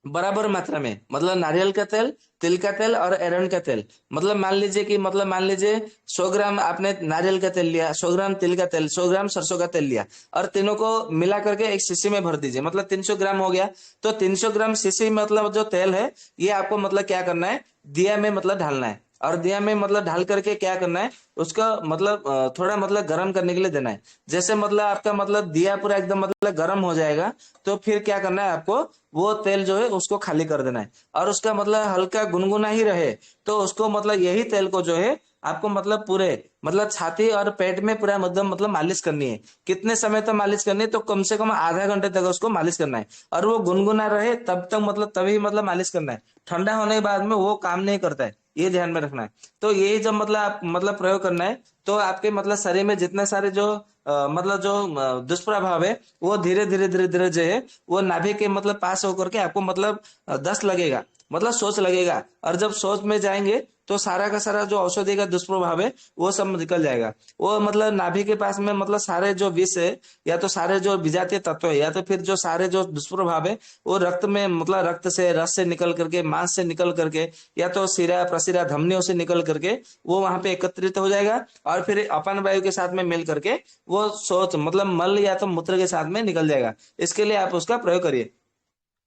बराबर मात्रा में, मतलब नारियल का तेल, तिल का तेल और एरंड का तेल, मतलब मान लीजिए 100 ग्राम आपने नारियल का तेल लिया, 100 ग्राम तिल का तेल, 100 ग्राम सरसों का तेल लिया, और तीनों को मिला करके एक शीशी में भर दीजिए, मतलब 300 ग्राम हो गया। तो 300 ग्राम शीशी मतलब जो तेल है, ये आपको मतलब क्या करना है, दिया में मतलब ढालना है, और दिया में मतलब ढाल करके क्या करना है, उसका मतलब थोड़ा मतलब गर्म करने के लिए देना है। जैसे मतलब आपका मतलब दिया पूरा एकदम मतलब गर्म हो जाएगा, तो फिर क्या करना है आपको, वो तेल जो है उसको खाली कर देना है, और उसका मतलब हल्का गुनगुना ही रहे। तो उसको मतलब यही तेल को जो है आपको मतलब पूरे मतलब छाती और पेट में पूरा मतलब मालिश करनी है। कितने समय तक मालिश करनी है, तो कम से कम आधा घंटे तक उसको मालिश करना है, और वो गुनगुना रहे तब तक मतलब तभी मतलब मालिश करना है। ठंडा होने के बाद में वो काम नहीं करता है, ये ध्यान में रखना है। तो यही जब मतलब आप मतलब प्रयोग करना है, तो आपके मतलब शरीर में जितने सारे जो मतलब जो दुष्प्रभाव है, वो धीरे धीरे धीरे धीरे जो है वो नाभि के मतलब पास होकर के आपको मतलब दस्त लगेगा, मतलब सोच लगेगा, और जब सोच में जाएंगे तो सारा का सारा जो औषधि का दुष्प्रभाव है वो सब निकल जाएगा। वो मतलब नाभि के पास में मतलब सारे जो विष है, या तो सारे जो विजातीय तत्व है, या तो फिर जो सारे जो दुष्प्रभाव है, वो रक्त में मतलब रक्त से, रस से निकल करके, मांस से निकल करके, या तो सिरा प्रसिरा धमनियों से निकल करके वो वहां पे एकत्रित हो जाएगा, और फिर अपान वायु के साथ में मिल करके वो शौच मतलब मल या तो मूत्र के साथ में निकल जाएगा। इसके लिए आप उसका प्रयोग करिए।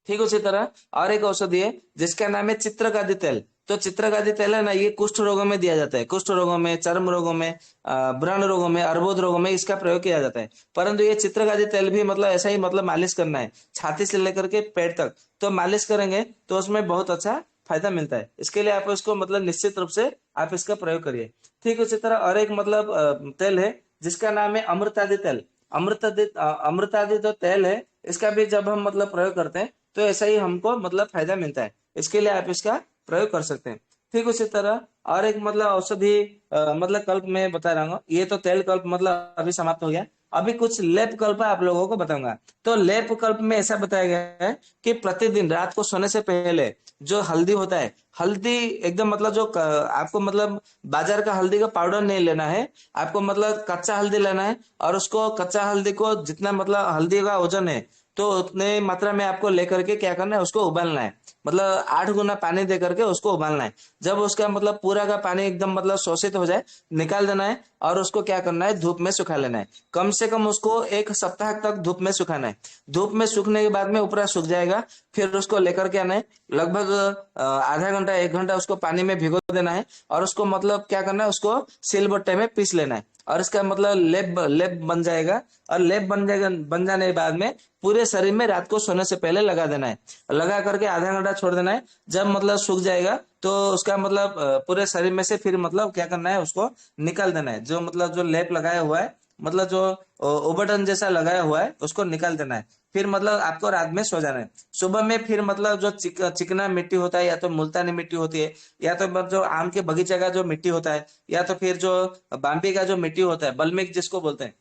ठीक उसी तरह और एक औषधि है जिसका नाम है चित्रकादि तेल। तो चित्रकादि तेल है ना, ये कुष्ठ रोगों में दिया जाता है, कुष्ठ रोगों में, चर्म रोगों में, व्रण रोगों में, अर्बुद रोगों में इसका प्रयोग किया जाता है। परंतु ये चित्रकादि तेल भी मतलब ऐसा ही मतलब मालिश करना है, छाती से लेकर के पेट तक, तो मालिश करेंगे तो उसमें बहुत अच्छा फायदा मिलता है। इसके लिए आप उसको मतलब निश्चित रूप से आप इसका प्रयोग करिए। ठीक उसी तरह और एक मतलब तेल है जिसका नाम है अमृतादि तेल। अमृतादि जो तेल है, इसका भी जब हम मतलब प्रयोग करते हैं तो ऐसा ही हमको मतलब फायदा मिलता है। इसके लिए आप इसका प्रयोग कर सकते हैं। ठीक उसी तरह और एक मतलब औषधि मतलब कल्प में बता रहा हूँ। ये तो तेल कल्प मतलब अभी समाप्त हो गया। अभी कुछ लेप कल्प आप लोगों को बताऊंगा। तो लेप कल्प में ऐसा बताया गया है कि प्रतिदिन रात को सोने से पहले जो हल्दी होता है, हल्दी एकदम मतलब जो आपको मतलब बाजार का हल्दी का पाउडर नहीं लेना है, आपको मतलब कच्चा हल्दी लेना है, और उसको कच्चा हल्दी को जितना मतलब हल्दी का वजन है तो उतने मात्रा में आपको लेकर के क्या करना है, उसको उबालना है। मतलब 8 गुना पानी दे करके उसको उबालना है। जब उसका मतलब पूरा का पानी एकदम मतलब शोषित हो जाए, निकाल देना है, और उसको क्या करना है, धूप में सुखा लेना है। कम से कम उसको 1 सप्ताह तक धूप में सुखाना है। धूप में सूखने के बाद में ऊपर सूख जाएगा, फिर उसको लेकर के आना है, लगभग आधा घंटा 1 घंटा उसको पानी में भिगो देना है, और उसको मतलब क्या करना है, उसको सिलबट्टे में पीस लेना है, और इसका मतलब लेप लेप बन जाएगा। और लेप बन जाएगा, बन जाने के बाद में पूरे शरीर में रात को सोने से पहले लगा देना है। लगा करके आधा घंटा छोड़ देना है। जब मतलब सूख जाएगा तो उसका मतलब पूरे शरीर में से फिर मतलब क्या करना है, उसको निकाल देना है। जो मतलब जो लेप लगाया हुआ है, मतलब जो ओबटन जैसा लगाया हुआ है, उसको निकाल देना है। फिर मतलब आपको रात में सो जाना है। सुबह में फिर मतलब जो चिकना मिट्टी होता है, या तो मुल्तानी मिट्टी होती है, या तो मतलब जो आम के बगीचे का जो मिट्टी होता है, या तो फिर जो बाम्बी का जो मिट्टी होता है, बल्मिक जिसको बोलते हैं,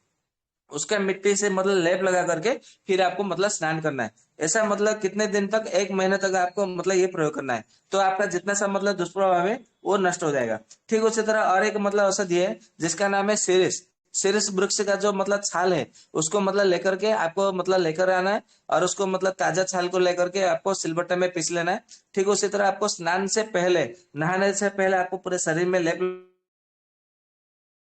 उसका मिट्टी से मतलब लेप लगा करके फिर आपको मतलब स्नान करना है। ऐसा मतलब कितने दिन तक, 1 महीने तक आपको मतलब ये प्रयोग करना है। तो आपका जितना सा मतलब दुष्प्रभाव है वो नष्ट हो जाएगा। ठीक उसी तरह और एक मतलब औषधि है जिसका नाम है सिरिस। सिरिस वृक्ष का जो मतलब छाल है, उसको मतलब लेकर के आपको मतलब लेकर आना है, और उसको मतलब ताजा छाल को लेकर के आपको सिलबट्टे में पीस लेना है। ठीक उसी तरह आपको स्नान से पहले, नहाने से पहले आपको पूरे शरीर में लेप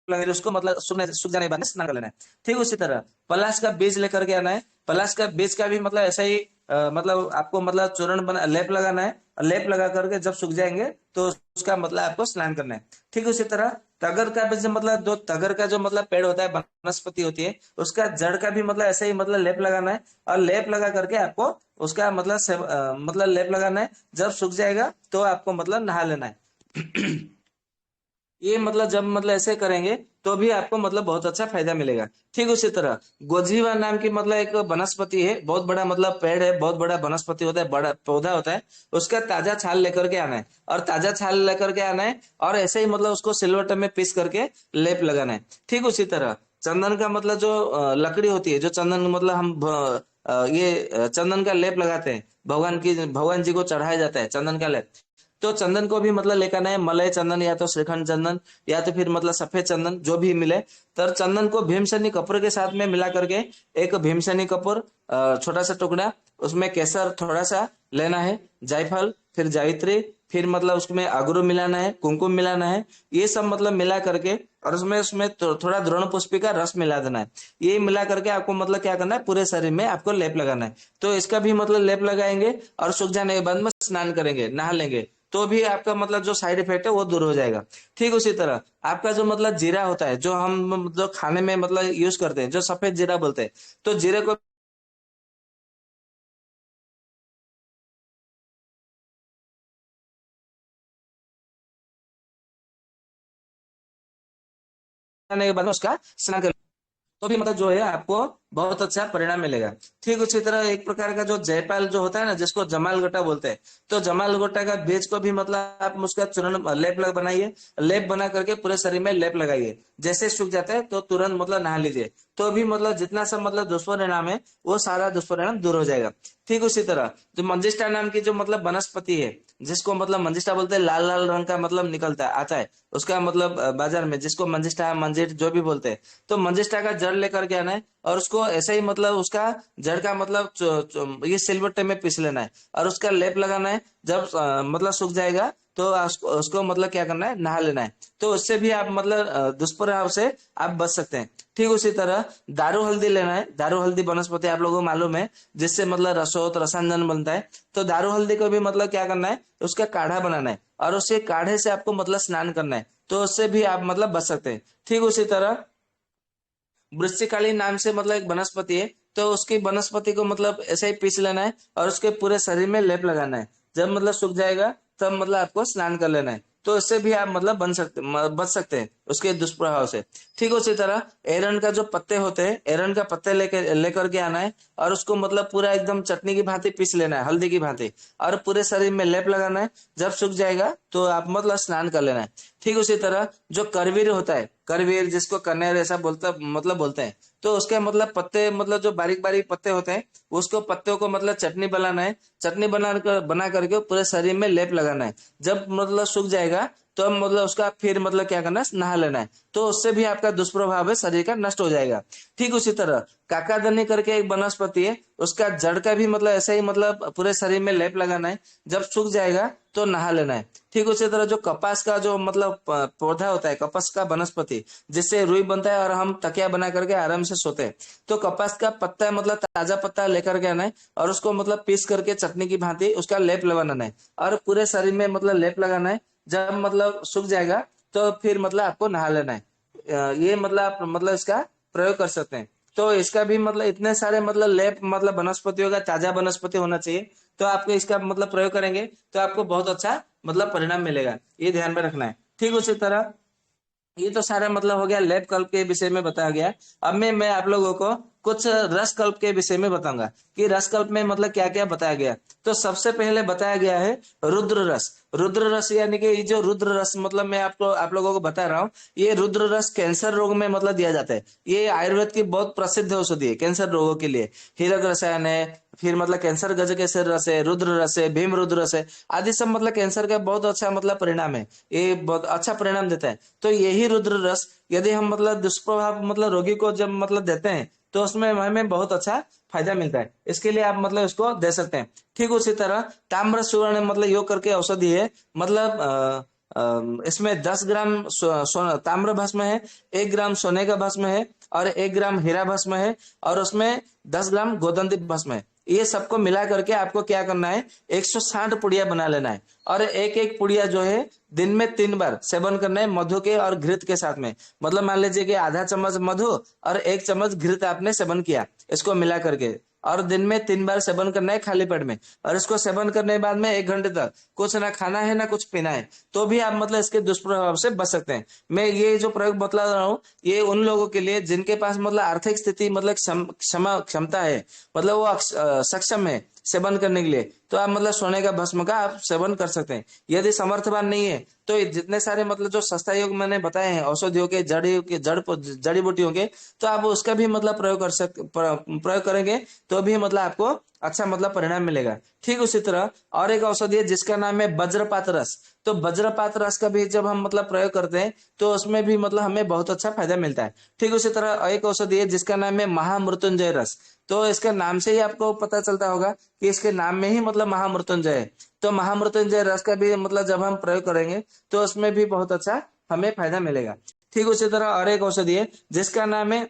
लगे, उसको मतलब सूख जाने के बाद में स्नान कर लेना है। ठीक उसी तरह पलाश का बीज लेकर के आना है। पलाश का बीज का भी मतलब ऐसा ही मतलब आपको मतलब चूर्ण बना लेप लगाना है, और लेप लगा करके जब सूख जाएंगे तो उसका मतलब आपको स्नान करना है। ठीक उसी तरह तगर का भी मतलब दो, तगर का जो मतलब पेड़ होता है, वनस्पति होती है, उसका जड़ का भी मतलब ऐसा ही मतलब लेप लगाना है, और लेप लगा करके आपको उसका मतलब मतलब लेप लगाना है। जब सूख जाएगा तो आपको मतलब नहा लेना है। ये मतलब जब मतलब ऐसे करेंगे तो भी आपको मतलब बहुत अच्छा फायदा मिलेगा। ठीक उसी तरह गोजीवा नाम की मतलब एक वनस्पति है, बहुत बड़ा मतलब पेड़ है, बहुत बड़ा वनस्पति होता है, बड़ा पौधा होता है। उसका ताजा छाल लेकर के आना है, और ताजा छाल लेकर के आना है, और ऐसे ही मतलब उसको सिलवट्टे में पीस करके लेप लगाना है। ठीक उसी तरह चंदन का मतलब जो लकड़ी होती है, जो चंदन मतलब हम ये चंदन का लेप लगाते हैं, भगवान जी को चढ़ाया जाता है चंदन का लेप। तो चंदन को भी मतलब लेकर आना है, मलय चंदन या तो श्रीखंड चंदन, या तो फिर मतलब सफेद चंदन जो भी मिले। तर चंदन को भीमसेनी कपूर के साथ में मिला करके, एक भीमसेनी कपूर छोटा सा टुकड़ा, उसमें केसर थोड़ा सा लेना है, जायफल, फिर जावित्री, फिर मतलब उसमें अगरू मिलाना है, कुमकुम मिलाना है। ये सब मतलब मिला करके, और उसमें उसमें थोड़ा द्रोण पुष्पी का रस मिला देना है। ये मिला करके आपको मतलब क्या करना है, पूरे शरीर में आपको लेप लगाना है। तो इसका भी मतलब लेप लगाएंगे, और सूख जाने के बाद में स्नान करेंगे, नहा लेंगे, तो भी आपका मतलब जो साइड इफेक्ट है वो दूर हो जाएगा। ठीक उसी तरह आपका जो मतलब जीरा होता है, जो हम जो खाने में मतलब यूज करते हैं, जो सफेद जीरा बोलते हैं, तो जीरे को खाने के बाद में उसका स्नान कर, तो भी मतलब जो है आपको बहुत अच्छा परिणाम मिलेगा। ठीक उसी तरह एक प्रकार का जो जयपाल जो होता है ना, जिसको जमाल गोटा बोलते हैं, तो जमाल गोटा का बीज को भी मतलब आप उसका चूर्ण लेप बनाइए, लेप बना करके पूरे शरीर में लेप लगाइए। जैसे सूख जाता है तो तुरंत मतलब नहा लीजिए, तो भी मतलब जितना सब मतलब दुष्परिणाम है वो सारा दुष्परिणाम दूर हो जाएगा। ठीक उसी तरह जो मंजिष्ठा नाम की जो मतलब वनस्पति है, जिसको मतलब मंजिष्ठा बोलते हैं, लाल लाल रंग का मतलब निकलता है आता है उसका मतलब बाजार में, जिसको मंजिष्ठा मंजिट जो भी बोलते हैं, तो मंजिष्ठा का जड़ लेकर के आना है और उसको ऐसे ही मतलब उसका जड़ का मतलब ये सिलबट्टे में पीस लेना है और उसका लेप लगाना है। जब मतलब सूख जाएगा तो उसको मतलब क्या करना है, नहा लेना है। तो उससे भी आप मतलब दुष्प्रभाव से आप बच सकते हैं। ठीक उसी तरह दारू हल्दी लेना है। दारू हल्दी वनस्पति आप लोगों को मालूम है, जिससे मतलब रसोत रसायन बनता है। तो दारू हल्दी को भी मतलब क्या करना है, उसका काढ़ा बनाना है और उसे काढ़े से आपको मतलब स्नान करना है, तो उससे भी आप मतलब बच सकते हैं। ठीक उसी तरह वृश्चिकाली नाम से मतलब एक वनस्पति है, तो उसकी वनस्पति को मतलब ऐसे ही पीस लेना है और उसके पूरे शरीर में लेप लगाना है। जब मतलब सूख जाएगा तब मतलब आपको स्नान कर लेना है, तो इससे भी आप मतलब बच सकते हैं उसके दुष्प्रभाव से। ठीक उसी तरह एरंड का जो पत्ते होते हैं, एरंड का पत्ते लेकर के आना है और उसको मतलब पूरा एकदम चटनी की भांति पीस लेना है, हल्दी की भांति, और पूरे शरीर में लेप लगाना है। जब सूख जाएगा तो आप मतलब स्नान कर लेना है। ठीक उसी तरह जो करवीर होता है, करवीर जिसको कनेर ऐसा बोलते हैं, तो उसके मतलब पत्ते मतलब जो बारीक बारीक पत्ते होते हैं, उसको पत्तों को मतलब चटनी बनाना है। चटनी बना करके पूरे शरीर में लेप लगाना है। जब मतलब सूख जाएगा तो मतलब उसका फिर मतलब क्या करना है, नहा लेना है, तो उससे भी आपका दुष्प्रभाव है शरीर का नष्ट हो जाएगा। ठीक उसी तरह काकादनी करके एक वनस्पति है, उसका जड़ का भी मतलब ऐसे ही मतलब पूरे शरीर में लेप लगाना है। जब सूख जाएगा तो नहा लेना है। ठीक उसी तरह जो कपास का जो मतलब पौधा होता है, कपास का वनस्पति, जिससे रुई बनता है और हम तकिया बना करके आराम से सोते हैं, तो कपास का पत्ता मतलब ताजा पत्ता लेकर के आना है और उसको मतलब पीस करके चटनी की भांति उसका लेप लगाना है और पूरे शरीर में मतलब लेप लगाना है। जब मतलब सूख जाएगा तो फिर मतलब आपको नहा लेना है। ये मतलब आप मतलब इसका प्रयोग कर सकते हैं। तो इसका भी मतलब इतने सारे मतलब लेप मतलब वनस्पतियों का ताजा वनस्पति होना चाहिए, तो आपको इसका मतलब प्रयोग करेंगे तो आपको बहुत अच्छा मतलब परिणाम मिलेगा, ये ध्यान में रखना है। ठीक उसी तरह ये तो सारा मतलब हो गया लेप कल्प के विषय में बताया गया। अब मैं आप लोगों को कुछ रस कल्प के विषय में बताऊंगा कि रस कल्प में मतलब क्या क्या बताया गया। तो सबसे पहले बताया गया है रुद्र रस। रुद्र रस यानी कि ये जो रुद्र रस मतलब मैं आपको आप लोगों को बता रहा हूँ, ये रुद्र रस कैंसर रोग में मतलब दिया जाता है। ये आयुर्वेद की बहुत प्रसिद्ध औषधि है कैंसर रोगों के लिए। हीरक रसायन है, फिर मतलब कैंसर गजकेसर रस है, रुद्र रस है, भीम रुद्र रस है, आदि सब मतलब कैंसर का बहुत अच्छा मतलब परिणाम है, ये बहुत अच्छा परिणाम देता है। तो यही रुद्र रस यदि हम मतलब दुष्प्रभाव मतलब रोगी को जब मतलब देते हैं तो उसमें हमें बहुत अच्छा फायदा मिलता है। इसके लिए आप मतलब इसको दे सकते हैं। ठीक उसी तरह ताम्र सुवर्ण मतलब योग करके औषधि है, मतलब इसमें 10 ग्राम ताम्र भस्म है, 1 ग्राम सोने का भस्म है और 1 ग्राम हीरा भस्म है और उसमें 10 ग्राम गोदंती भस्म है। ये सबको मिला करके आपको क्या करना है, 160 पुड़िया बना लेना है और एक एक पुड़िया जो है दिन में 3 बार सेवन करना है मधु के और घृत के साथ में। मतलब मान लीजिए कि आधा चम्मच मधु और 1 चम्मच घृत आपने सेवन किया, इसको मिला करके, और दिन में 3 बार सेवन करना है खाली पेट में। और इसको सेवन करने के बाद में 1 घंटे तक कुछ ना खाना है ना कुछ पीना है, तो भी आप मतलब इसके दुष्प्रभाव से बच सकते हैं। मैं ये जो प्रयोग बतला रहा हूँ ये उन लोगों के लिए जिनके पास मतलब आर्थिक स्थिति मतलब क्षमता है, मतलब वो सक्षम है सेवन करने के लिए, तो आप मतलब सोने का भस्म का आप सेवन कर सकते हैं। यदि समर्थवान नहीं है तो ये जितने सारे मतलब जो सस्ता योग मैंने बताए हैं औषधियों के जड़ी बूटियों के, तो आप उसका भी मतलब प्रयोग करेंगे तो भी मतलब आपको अच्छा मतलब परिणाम मिलेगा। ठीक उसी तरह और एक औषधि है जिसका नाम है वज्रपात रस। तो वज्रपात रस का भी जब हम मतलब प्रयोग करते हैं तो उसमें भी मतलब हमें बहुत अच्छा फायदा मिलता है। ठीक उसी तरह एक औषधि है जिसका नाम है महामृत्युंजय रस। तो इसके नाम से ही आपको पता चलता होगा कि इसके नाम में ही मतलब महामृत्युंजय है। तो महामृत्युंजय रस का भी मतलब जब हम प्रयोग करेंगे तो उसमें भी बहुत अच्छा हमें फायदा मिलेगा। ठीक उसी तरह और एक औषधि है जिसका नाम है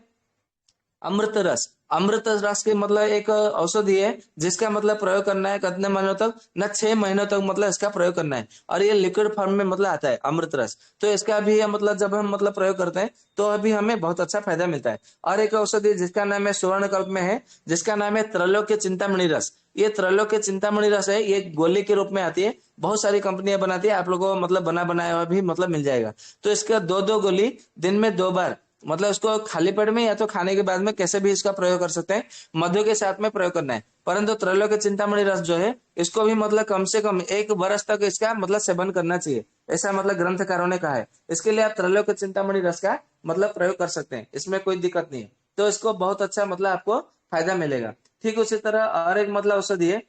अमृत रस। अमृत रस की मतलब एक औषधि है जिसका मतलब प्रयोग करना है कितने महीनों तक न, 6 महीनों तक मतलब इसका प्रयोग करना है और ये लिक्विड फॉर्म में मतलब आता है अमृत रस। तो इसका भी मतलब जब हम मतलब प्रयोग करते हैं तो अभी हमें बहुत अच्छा फायदा मिलता है। और एक औषधि जिसका नाम है सुवर्ण कल्प में है, जिसका नाम है त्रैलोक्य चिंतामणि रस। ये त्रैलोक्य चिंतामणि रस है, ये गोली के रूप में आती है, बहुत सारी कंपनियां बनाती है, आप लोगों को मतलब बनाया हुआ भी मतलब मिल जाएगा। तो इसका 2-2 गोली दिन में 2 बार मतलब इसको खाली पेट में या तो खाने के बाद में कैसे भी इसका प्रयोग कर सकते हैं, मधु के साथ में प्रयोग करना है। परंतु त्रैलोक्य चिंतामणि रस जो है इसको भी मतलब कम से कम 1 वर्ष तक इसका मतलब सेवन करना चाहिए, ऐसा मतलब ग्रंथकारों ने कहा है। इसके लिए आप त्रैलोक्य चिंतामणि रस का मतलब प्रयोग कर सकते हैं, इसमें कोई दिक्कत नहीं है। तो इसको बहुत अच्छा मतलब आपको फायदा मिलेगा। ठीक उसी तरह और एक मतलब औषधि है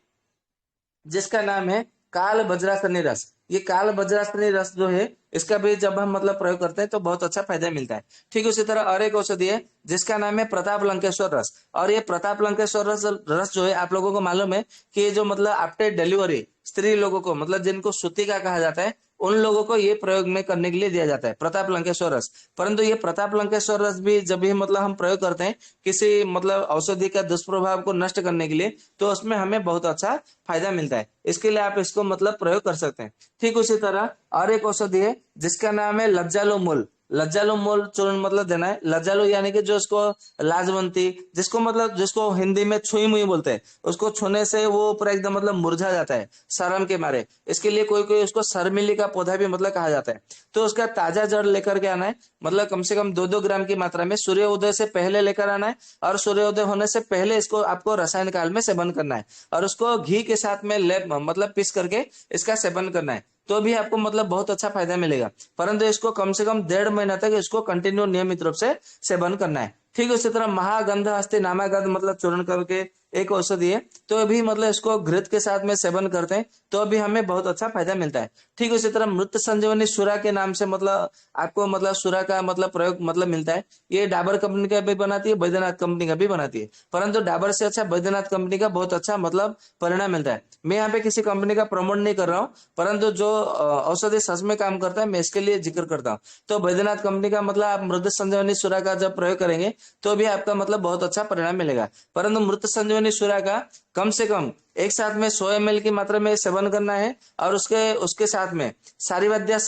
जिसका नाम है काल वज्रासनी रस। ये काल वज्रासनी रस जो है इसका भी जब हम मतलब प्रयोग करते हैं तो बहुत अच्छा फायदा मिलता है। ठीक उसी तरह और एक औषधि है जिसका नाम है प्रताप लंकेश्वर रस। और ये प्रताप लंकेश्वर रस जो है आप लोगों को मालूम है कि ये जो मतलब आफ्टर डिलीवरी स्त्री लोगों को मतलब जिनको सुतिका कहा जाता है उन लोगों को ये प्रयोग में करने के लिए दिया जाता है प्रताप लंकेश्वर रस। परंतु ये प्रताप लंकेश्वर रस भी जब भी मतलब हम प्रयोग करते हैं किसी मतलब औषधि का दुष्प्रभाव को नष्ट करने के लिए, तो उसमें हमें बहुत अच्छा फायदा मिलता है। इसके लिए आप इसको मतलब प्रयोग कर सकते हैं। ठीक उसी तरह और एक औषधि है जिसका नाम है लज्जालो मूल। लज्जालो मूल चूर्ण मतलब देना है। लज्जालो यानी कि जो इसको लाजवंती, जिसको मतलब जिसको हिंदी में छुई मुई बोलते हैं, उसको छूने से वो पूरा एकदम मतलब मुरझा जाता है शर्म के मारे। इसके लिए कोई कोई उसको शर्मिली का पौधा भी मतलब कहा जाता है। तो उसका ताजा जड़ लेकर के आना है, मतलब कम से कम 2-2 ग्राम की मात्रा में सूर्योदय से पहले लेकर आना है। और सूर्योदय होने से पहले इसको आपको रसायन काल में सेवन करना है और उसको घी के साथ में लेप मतलब पीस करके इसका सेवन करना है, तो भी आपको मतलब बहुत अच्छा फायदा मिलेगा। परंतु इसको कम से कम 1.5 महीना तक इसको कंटिन्यू नियमित रूप से सेवन करना है। ठीक उसी तरह महागंध हस्ती नामागंध मतलब चूर्ण करके एक औषधि है, तो भी मतलब इसको घृत के साथ में सेवन करते हैं तो भी हमें बहुत अच्छा फायदा मिलता है। ठीक उसी तरह मृत संजीवनी सुरा के नाम से मतलब आपको मतलब सुरा का मतलब प्रयोग मतलब मिलता है। ये डाबर कंपनी का भी बनाती है, बैद्यनाथ कंपनी का भी बनाती है, परंतु डाबर से अच्छा बैद्यनाथ कंपनी का बहुत अच्छा मतलब परिणाम मिलता है। मैं यहाँ पे किसी कंपनी का प्रमोट नहीं कर रहा हूँ, परंतु जो औषधि सच में काम करता है मैं इसके लिए जिक्र करता हूँ। तो बैद्यनाथ कंपनी का मतलब आप मृत संजीवनी सुरा का जब प्रयोग करेंगे तो भी आपका मतलब बहुत अच्छा परिणाम मिलेगा। परंतु मृत संजीवनी सुरा का कम से कम एक साथ में 100 ml की मात्रा में सेवन करना है। और उसके उसके साथ में सारीवध्या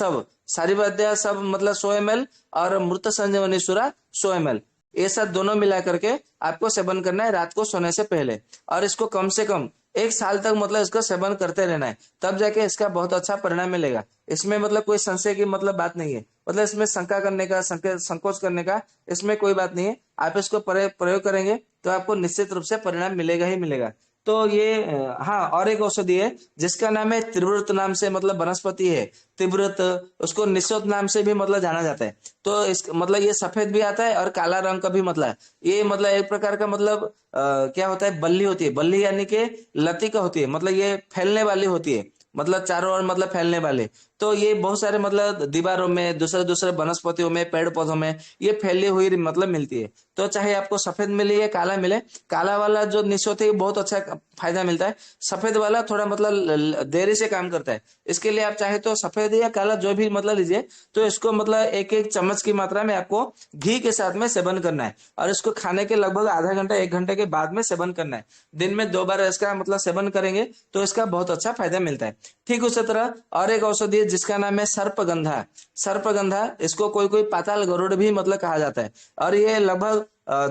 सब मतलब 100 ml और मृत संजीवनी सुरा 100 ml, ये सब दोनों मिला करके आपको सेवन करना है रात को सोने से पहले। और इसको कम से कम 1 साल तक मतलब इसको सेवन करते रहना है, तब जाके इसका बहुत अच्छा परिणाम मिलेगा। इसमें मतलब कोई संशय की मतलब बात नहीं है, मतलब इसमें शंका करने का संकोच करने का इसमें कोई बात नहीं है। आप इसको प्रयोग करेंगे तो आपको निश्चित रूप से परिणाम मिलेगा ही मिलेगा। तो ये हाँ और एक औषधि है जिसका नाम है त्रिवृत नाम से मतलब वनस्पति है त्रिवृत, उसको निशोत नाम से भी मतलब जाना जाता है। तो इस मतलब ये सफेद भी आता है और काला रंग का भी मतलब है। ये मतलब एक प्रकार का मतलब क्या होता है, बल्ली होती है, बल्ली यानी कि लतिका होती है, मतलब ये फैलने वाली होती है, मतलब चारों ओर मतलब फैलने वाले। तो ये बहुत सारे मतलब दीवारों में दूसरे दूसरे वनस्पतियों में पेड़ पौधों में ये फैली हुई मतलब मिलती है। तो चाहे आपको सफेद मिले या काला मिले, काला वाला जो निशोत है बहुत अच्छा फायदा मिलता है, सफेद वाला थोड़ा मतलब देरी से काम करता है। इसके लिए आप चाहे तो सफेद या काला जो भी मतलब लीजिए, तो इसको मतलब 1-1 चम्मच की मात्रा में आपको घी के साथ में सेवन करना है और इसको खाने के लगभग आधा घंटा 1 घंटे के बाद में सेवन करना है। दिन में 2 बार इसका मतलब सेवन करेंगे तो इसका बहुत अच्छा फायदा मिलता है। ठीक उसी तरह और एक औषधि है जिसका नाम है सर्पगंधा। सर्पगंधा इसको कोई कोई पाताल गरुड़ भी मतलब कहा जाता है। और ये लगभग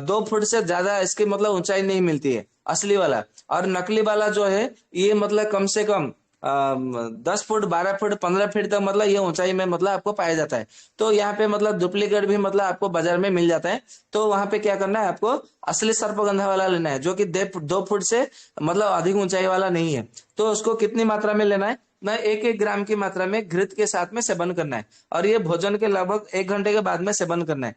2 फुट से ज्यादा इसकी मतलब ऊंचाई नहीं मिलती है असली वाला। और नकली वाला जो है ये मतलब कम से कम 10 फुट 12 फुट 15 फीट तक मतलब ये ऊंचाई में मतलब आपको पाया जाता है। तो यहाँ पे मतलब डुप्लीकेट भी मतलब आपको बाजार में मिल जाता है। तो वहां पे क्या करना है, आपको असली सर्पगंधा वाला लेना है जो कि 2 फुट से मतलब अधिक ऊंचाई वाला नहीं है। तो उसको कितनी मात्रा में लेना है ना, 1-1 ग्राम की मात्रा में घृत के साथ में सेवन करना है और ये भोजन के लगभग 1 घंटे के बाद में सेवन करना है।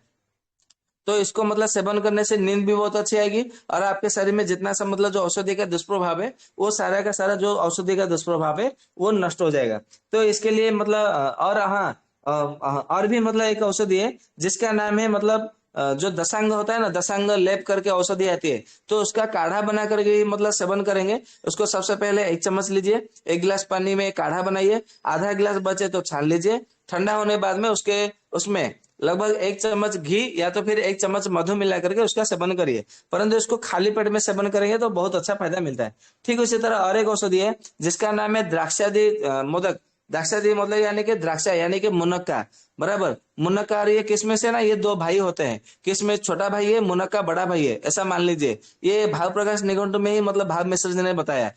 तो इसको मतलब सेवन करने से नींद भी बहुत अच्छी आएगी और आपके शरीर में जितना सा मतलब जो औषधि का दुष्प्रभाव है वो सारा का सारा जो औषधि का दुष्प्रभाव है वो नष्ट हो जाएगा। तो इसके लिए मतलब और हाँ और भी मतलब एक औषधि है जिसका नाम है मतलब जो दशांग होता है ना, दशांग लेप करके औषधि आती है, तो उसका काढ़ा बना करके ही मतलब सेवन करेंगे। उसको सबसे पहले 1 चम्मच लीजिए, 1 गिलास पानी में काढ़ा बनाइए, आधा गिलास बचे तो छान लीजिए। ठंडा होने बाद में उसके उसमें लगभग 1 चम्मच घी या तो फिर 1 चम्मच मधु मिला करके उसका सेवन करिए। परंतु इसको खाली पेट में सेवन करेंगे तो बहुत अच्छा फायदा मिलता है। ठीक उसी तरह और एक औषधि है जिसका नाम है द्राक्षादि मोदक। द्राक्षादि मतलब यानी कि द्राक्षा यानी कि मुनक्का, बराबर। मुनक्का और ये किसमें से ना, ये 2 भाई होते हैं, किसमें छोटा भाई है, मुनक्का बड़ा भाई है, ऐसा मान लीजिए। ये भाव प्रकाश निघंटु में ही मतलब भाव मिश्र जी ने बताया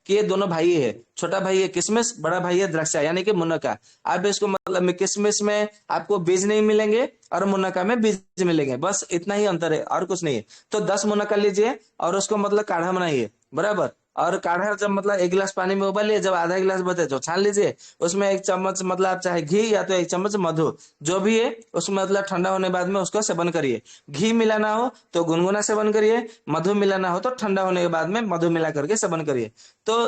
कि ये दोनों भाई है। छोटा भाई है किशमिश, बड़ा भाई है द्राक्षा यानी कि मुनक्का। आप इसको मतलब किशमिश में आपको बीज नहीं मिलेंगे और मुनक्का में बीज मिलेंगे, बस इतना ही अंतर है और कुछ नहीं है। तो 10 मुनक्का लीजिए और उसको मतलब काढ़ा बनाइए, बराबर। और काढ़ा जब मतलब 1 गिलास पानी में उबालिए, जब आधा गिलास बचे तो छान लीजिए। उसमें 1 चम्मच मतलब आप चाहे घी या तो 1 चम्मच मधु, जो भी है उसमें मतलब ठंडा होने बाद में उसको सेवन करिए। घी मिलाना हो तो गुनगुना सेवन करिए, मधु मिलाना हो तो ठंडा होने के बाद में मधु मिला करके सेवन करिए। तो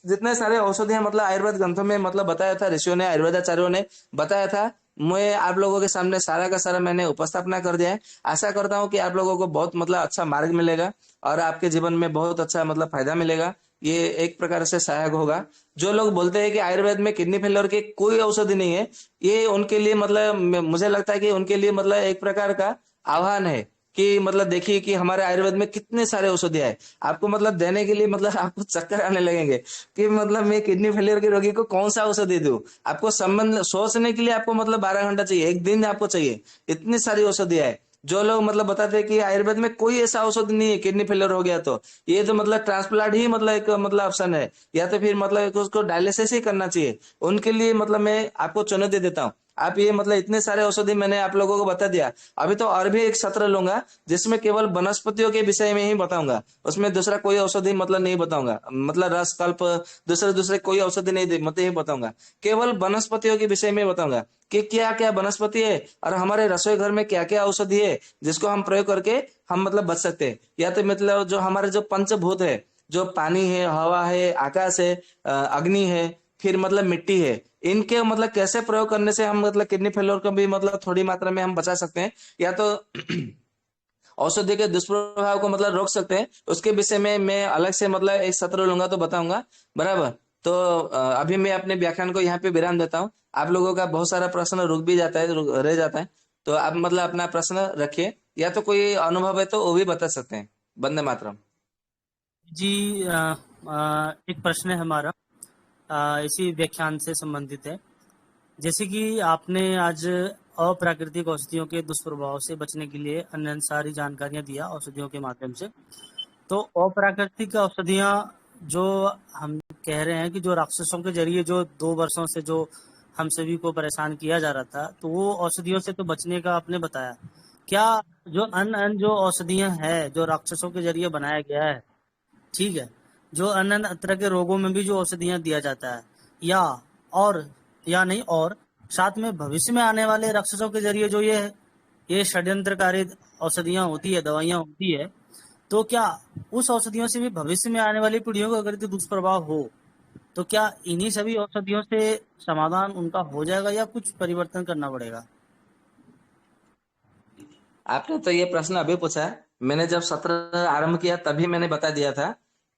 जितने सारे औषधियां मतलब आयुर्वेद ग्रंथों में मतलब बताया था, ऋषियों ने आयुर्वेदाचार्यों ने बताया था, मैं आप लोगों के सामने सारा का सारा मैंने उपस्थापना कर दिया है। आशा करता हूँ कि आप लोगों को बहुत मतलब अच्छा मार्ग मिलेगा और आपके जीवन में बहुत अच्छा मतलब फायदा मिलेगा। ये एक प्रकार से सहायक होगा। जो लोग बोलते हैं कि आयुर्वेद में किडनी फेलियर की कोई औषधि नहीं है, ये उनके लिए मतलब मुझे लगता है कि उनके लिए मतलब एक प्रकार का आह्वान है कि मतलब देखिए कि हमारे आयुर्वेद में कितने सारे औषधियां है। आपको मतलब देने के लिए मतलब आपको चक्कर आने लगेंगे कि मतलब मैं किडनी फेलियर के रोगी को कौन सा औषधि दूं। आपको संबंध सोचने के लिए आपको मतलब 12 घंटा चाहिए, एक दिन आपको चाहिए, इतनी सारी औषधियां है। जो लोग मतलब बताते हैं कि आयुर्वेद में कोई ऐसा औषधि नहीं है किडनी फेलियर हो गया तो ये तो मतलब ट्रांसप्लांट ही मतलब एक मतलब ऑप्शन है, या तो फिर मतलब उसको डायलिसिस ही करना चाहिए। उनके लिए मतलब मैं आपको चुनौती देता हूँ। आप ये मतलब इतने सारे औषधि मैंने आप लोगों को बता दिया, अभी तो और भी एक सत्र लूंगा जिसमें केवल वनस्पतियों के विषय में ही बताऊंगा। उसमें दूसरा कोई औषधि मतलब नहीं बताऊंगा, मतलब रस कल्प दूसरे दूसरे कोई औषधि मतलब ही बताऊंगा। केवल वनस्पतियों के विषय में बताऊंगा कि क्या क्या वनस्पति है और हमारे रसोई घर में क्या क्या औषधि है जिसको हम प्रयोग करके हम मतलब बच सकते हैं। या तो मतलब जो हमारे जो पंचभूत है, जो पानी है, हवा है, आकाश है, अग्नि है, फिर मतलब मिट्टी है, इनके मतलब कैसे प्रयोग करने से हम मतलब किडनी फेलियर को भी मतलब थोड़ी मात्रा में हम बचा सकते हैं, या तो औषधि के दुष्प्रभाव को मतलब रोक सकते हैं, उसके विषय में मैं अलग से मतलब एक सत्र लूंगा तो बताऊंगा, बराबर। तो अभी मैं अपने व्याख्यान को यहाँ पे विराम देता हूँ। आप लोगों का बहुत सारा प्रश्न रुक भी जाता है, रह जाता है, तो आप मतलब अपना प्रश्न रखिए, या तो कोई अनुभव है तो वो भी बता सकते हैं। वंदे मातरम। जी, एक प्रश्न है हमारा, इसी व्याख्यान से संबंधित है। जैसे कि आपने आज अप्राकृतिक औषधियों के दुष्प्रभाव से बचने के लिए अन्य सारी जानकारियां दिया औषधियों के माध्यम से। तो अप्राकृतिक औषधियां जो हम कह रहे हैं कि जो राक्षसों के जरिए जो 2 वर्षों से जो हम सभी को परेशान किया जा रहा था, तो वो औषधियों से तो बचने का आपने बताया। क्या जो अन्य अन्य जो औषधियां हैं जो राक्षसों के जरिए बनाया गया है, ठीक है, जो अन्य अन्य तरह के रोगों में भी जो औषधियां दिया जाता है, या और या नहीं, और साथ में भविष्य में आने वाले राक्षसों के जरिए जो ये षड्यंत्रकारी औषधियां होती है, दवाइयां होती है, तो क्या उस औषधियों से भी भविष्य में आने वाली पीढ़ियों को अगर तो दुष्प्रभाव हो, तो क्या इन्हीं सभी औषधियों से समाधान उनका हो जाएगा या कुछ परिवर्तन करना पड़ेगा? आपने तो ये प्रश्न अभी पूछा है, मैंने जब सत्र आरंभ किया तभी मैंने बता दिया था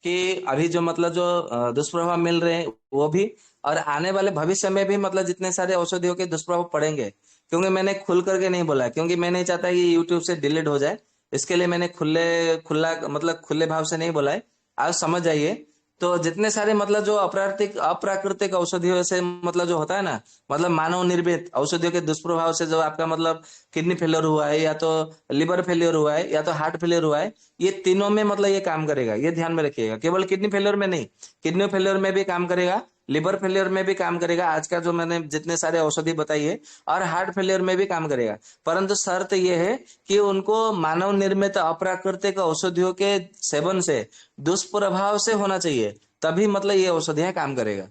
कि अभी जो मतलब जो दुष्प्रभाव मिल रहे हैं वो भी, और आने वाले भविष्य में भी मतलब जितने सारे औषधियों के दुष्प्रभाव पड़ेंगे। क्योंकि मैंने खुल करके नहीं बोला, क्योंकि मैं नहीं चाहता कि यूट्यूब से डिलीट हो जाए, इसके लिए मैंने खुला मतलब खुले भाव से नहीं बोला है। आप समझ जाइए। तो जितने सारे मतलब जो अप्राकृतिक अप्राकृतिक औषधियों से मतलब जो होता है ना, मतलब मानव निर्मित औषधियों के दुष्प्रभाव से जो आपका मतलब किडनी फेलियर हुआ है, या तो लिवर फेलियर हुआ है, या तो हार्ट फेलियर हुआ है, ये तीनों में मतलब ये काम करेगा, ये ध्यान में रखिएगा। केवल किडनी फेलियर में नहीं, किडनी फेलियर में भी काम करेगा, लिवर फेलियर में भी काम करेगा, आज का जो मैंने जितने सारे औषधि बताई है, और हार्ट फेलियर में भी काम करेगा। परंतु शर्त यह है कि उनको मानव निर्मित अप्राकृतिक औषधियों के सेवन से दुष्प्रभाव से होना चाहिए, तभी मतलब ये औषधियां काम करेगा।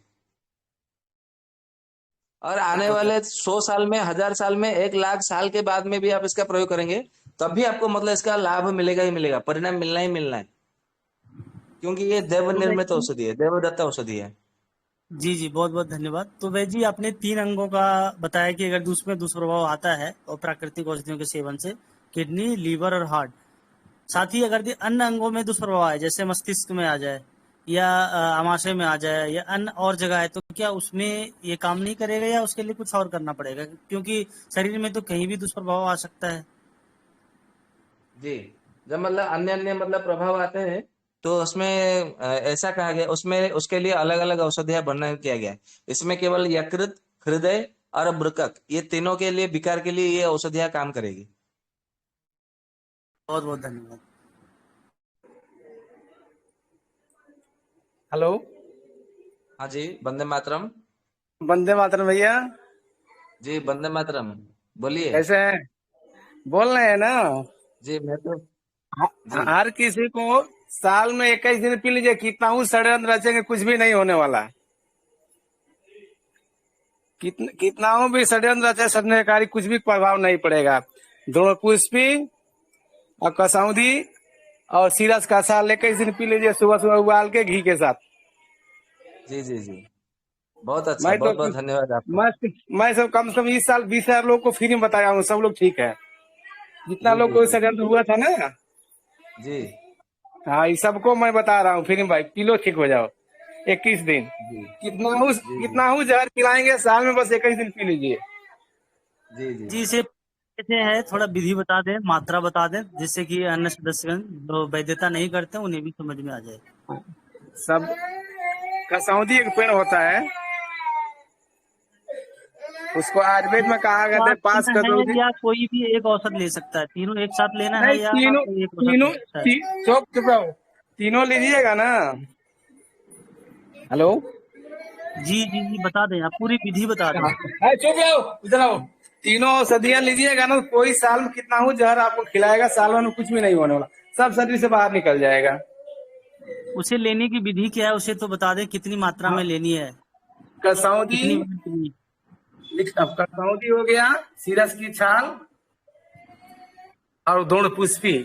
और आने बहुत वाले 100 साल में, 1000 साल में, 1 लाख साल के बाद में भी आप इसका प्रयोग करेंगे, तब भी आपको मतलब इसका लाभ मिलेगा ही मिलेगा, परिणाम मिलना ही मिलना है। क्योंकि ये देव तो भाई निर्मित जी, औषधि है, देवदत्त औषधि है। जी जी, बहुत बहुत धन्यवाद। तो भाई जी, आपने 3 अंगों का बताया कि अगर उसमें दुष्प्रभाव आता है और प्राकृतिक औषधियों के सेवन से, किडनी, लीवर और हार्ट। साथ ही अगर अन्य अंगों में दुष्प्रभाव आए, जैसे मस्तिष्क में आ जाए या आमाशय में आ जाए या अन्य और जगह है, तो क्या उसमें ये काम नहीं करेगा या उसके लिए कुछ और करना पड़ेगा? क्योंकि शरीर में तो कहीं भी दुष्प्रभाव आ सकता है। जी, जब मतलब अन्य अन्य मतलब प्रभाव आते हैं तो उसमें ऐसा कहा गया, उसमें उसके लिए अलग अलग औषधियां वर्णन किया गया है। इसमें केवल यकृत, हृदय और वृक्क, ये तीनों के लिए विकार के लिए ये औषधियां काम करेगी। बहुत बहुत धन्यवाद। हेलो। हाँ जी, वंदे मातरम। वंदे मातरम भैया। जी वंदे मातरम। बोलिए। कैसे हैं? बोल रहे हैं ना। जी मैं तो। जी हर किसी को साल में 21 दिन पी लीजिए, कितना हूँ षड्यंत्र रचेंगे कुछ भी नहीं होने वाला। कितना हूँ भी षड्यंत्र रचे षड्यंत्रकारी कुछ भी प्रभाव नहीं पड़ेगा। दोनों पुष्पी और कसौंधी और सीरस का साल 21 दिन पी लीजिए, सुबह सुबह उबाल के घी के साथ। जी जी जी। बहुत अच्छा, मैं तो बहुत बहुत धन्यवाद आपका। मैं मैं सब कम से कम इस साल 20,000 लोग को फ्री में बताया हूँ, सब लोग ठीक है। जितना जी लोग जी को जी षड्यंत्र हुआ था ना, जी हाँ ये सबको मैं बता रहा हूँ फ्री में भाई, पी लो ठीक हो जाओ। 21 दिन। जी जी जी कितना हूँ जहर पिलाएंगे साल में, बस 21 दिन पी लीजिए। जी जी। जी से कैसे है, थोड़ा विधि बता दें, मात्रा बता दें, जिससे कि अन्य सदस्यगण जो वैद्यता नहीं करते उन्हें भी समझ में आ जाए। सब कसौंधी एक पेड़ होता है, उसको आयुर्वेद में कहा तो गया है आप पांच लेना है कसौंधी। या कोई भी एक औषध ले सकता है? तीनों एक साथ लेना है नहीं, या तीनों कोई एक औषध तीनों ले सकता है? चुप रहो। तीनों लीजिएगा ना। हेलो। जी जी जी, बता दें, आप पूरी विधि बता दें। चुप रहो, इधर आओ। तीनों औषधियां लीजिएगा ना, कोई साल में कितना हूँ जहर आपको खिलाएगा, साल भर में कुछ भी नहीं होने वाला, सब शरीर से बाहर निकल जाएगा। उसे लेने की विधि क्या है, उसे तो बता दें, कितनी मात्रा में लेनी है, कसौंधी। कितनी बार पीनी? अब कसौंधी हो गया, सीरस की छाल और दोड़ पुष्पी,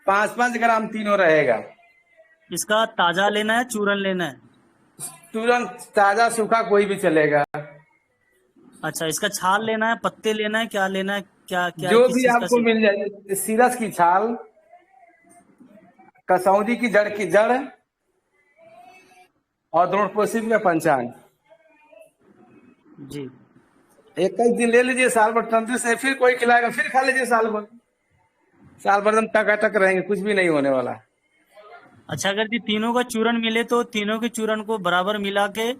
5-5 ग्राम तीनों रहेगा। इसका ताजा लेना है, चूरन लेना है? तुरंत ताजा सूखा कोई भी चलेगा। अच्छा, इसका छाल लेना है, पत्ते लेना है, क्या लेना है, क्या क्या जो किस भी चीज का आपको सेवन? मिल जाए, सीरस की छाल, कसौंधी की जड़ की जड़ और द्रोण पुष्पी का पंचांग। जी। 21 दिन ले लीजिए, साल भर तंदुरुस्त है, फिर कोई खिलाएगा फिर खा लीजिए साल भर। साल भर एकदम टकाटक रहेंगे, कुछ भी नहीं होने वाला। अच्छा, अगर ये तीनों का चूरन मिले तो तीनों के चूरन को बराबर मिला के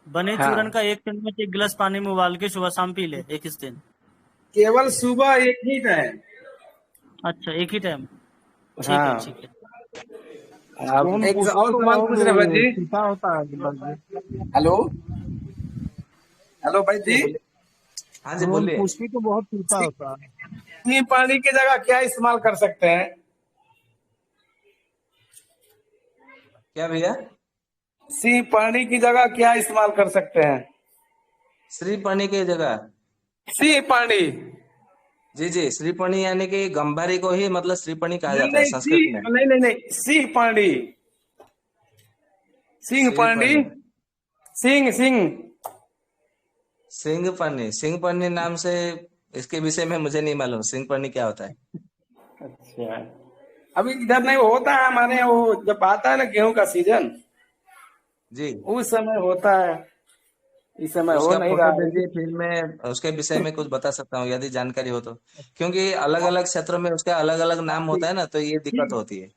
बने चूरन हाँ, का 1 चम्मच एक गिलास पानी में उबाल के सुबह शाम पी ले 21 दिन। केवल सुबह एक ही टाइम। अच्छा, एक ही टाइम। ठीक है हाँ। ठीक है। अब एक और सवाल पूछ रहे भाई जी। फीका होता है दिमाग में। हेलो। हेलो भाई जी जी। बोलिए। हाँ जी ड्रोन बोलिए। पुष्पी तो बहुत फीका होता है। सिंह पानी की जगह क्या इस्तेमाल कर सकते हैं? क्या भैया? सिंह पानी की जगह क्या इस्तेमाल कर सकते हैं? श्री पानी की जगह। सिंह पानी। जी जी, श्रीपणी यानी कि गंभारी को ही मतलब श्रीपणी कहा नहीं जाता है नहीं, संस्कृत में। सिंह नहीं नहीं नहीं, सिंह पानी। सिंह पानी। श्रीपणी। सिंह सिंह। सिंह पानी, सिंह पानी नाम से। इसके विषय में मुझे नहीं मालूम सिंह पानी क्या होता है। अच्छा। अभी इधर नहीं होता है हमारे यहाँ, वो जब आता है ना गेहूं का सीजन, जी। उस समय होता है। इस समय हो उसका नहीं रहा फोटो है। भेजिए, फिर मैं उसके विषय में कुछ बता सकता हूँ यदि जानकारी हो तो। क्योंकि अलग अलग क्षेत्रों में उसका अलग अलग नाम होता है ना, तो ये दिक्कत होती है।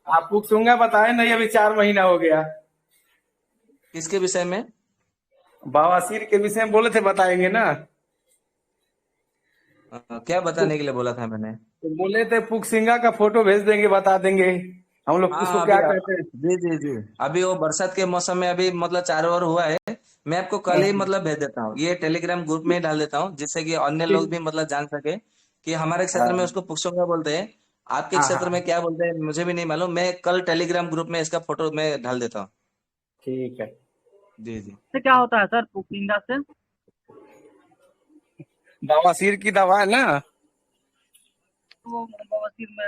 आपको सुंगा बताए नहीं, अभी 4 महीना हो गया। किसके विषय में? बवासीर के विषय में बोले थे बताएंगे ना। क्या तो, बताने के लिए बोला था मैंने? तो बोले थे पुकसिंगा का फोटो भेज देंगे, बता देंगे हम लोग उसको हाँ अभी। क्या कहते हैं। जी जी जी। अभी वो बरसात के मौसम में अभी मतलब चारों ओर हुआ है। मैं आपको कल ही मतलब भेज देता हूँ, ये टेलीग्राम ग्रुप में ही डाल देता हूँ, जिससे कि अन्य लोग भी मतलब जान सके कि हमारे क्षेत्र में हाँ उसको पुष्पोंगा बोलते हैं। आपके हाँ क्षेत्र में हाँ। क्या बोलते हैं मुझे भी नहीं मालूम, मैं कल टेलीग्राम ग्रुप में इसका फोटो मैं डाल देता हूँ। ठीक है। जी जी। से क्या होता है सर, पुकलिंगा से? बवासीर की दवा है ना। तो बवासीर में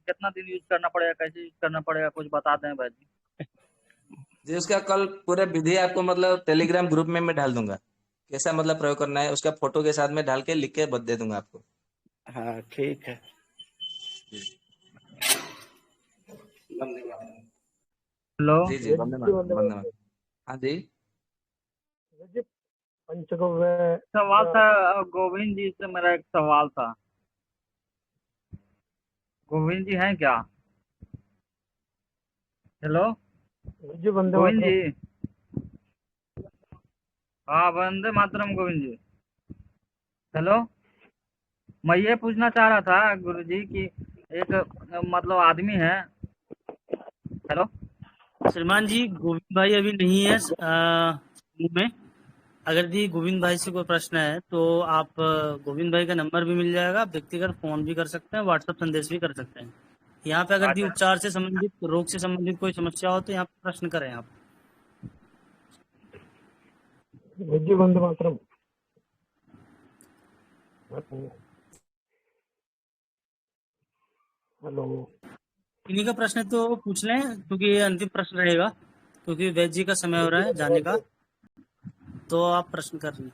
कितना दिन यूज करना पड़ेगा, कैसे यूज करना पड़ेगा, कुछ बता दें भाई जी। जी उसका कल पूरा विधि आपको मतलब टेलीग्राम ग्रुप में मैं डाल दूंगा। कैसा मतलब प्रयोग करना है उसका फोटो के साथ में डाल के लिख के दे दूंगा आपको। हाँ ठीक है। जी धन्यवाद। हेलो। जी जी, वंदे मातरम वंदे मातरम। हाँ जी। पंचगव्य। सवाल था, गोविंद जी से मेरा एक सवाल था। गोविंद जी हैं क्या? हेलो। जी वंदे गोविंद मातरम। जी। हाँ, वंदे मातरम गोविंद जी। हेलो। मैं ये पूछना चाह रहा था गुरु जी कि एक मतलब आदमी है। हेलो। श्रीमान जी, गोविंद भाई अभी नहीं है समूह में। अगर दी गोविंद भाई से कोई प्रश्न है तो आप गोविंद भाई का नंबर भी मिल जाएगा, आप व्यक्तिगत फोन भी कर सकते हैं, व्हाट्सएप संदेश भी कर सकते हैं। यहाँ पे अगर दी उपचार से संबंधित, रोग से संबंधित कोई समस्या हो तो यहाँ पे प्रश्न करें आप। वैद्य वंदे मातरम। हेलो, इन्हीं का प्रश्न तो पूछ लें, क्योंकि ये अंतिम प्रश्न रहेगा, क्योंकि वैद्य जी का समय हो रहा है जाने का। तो आप प्रश्न कर लें।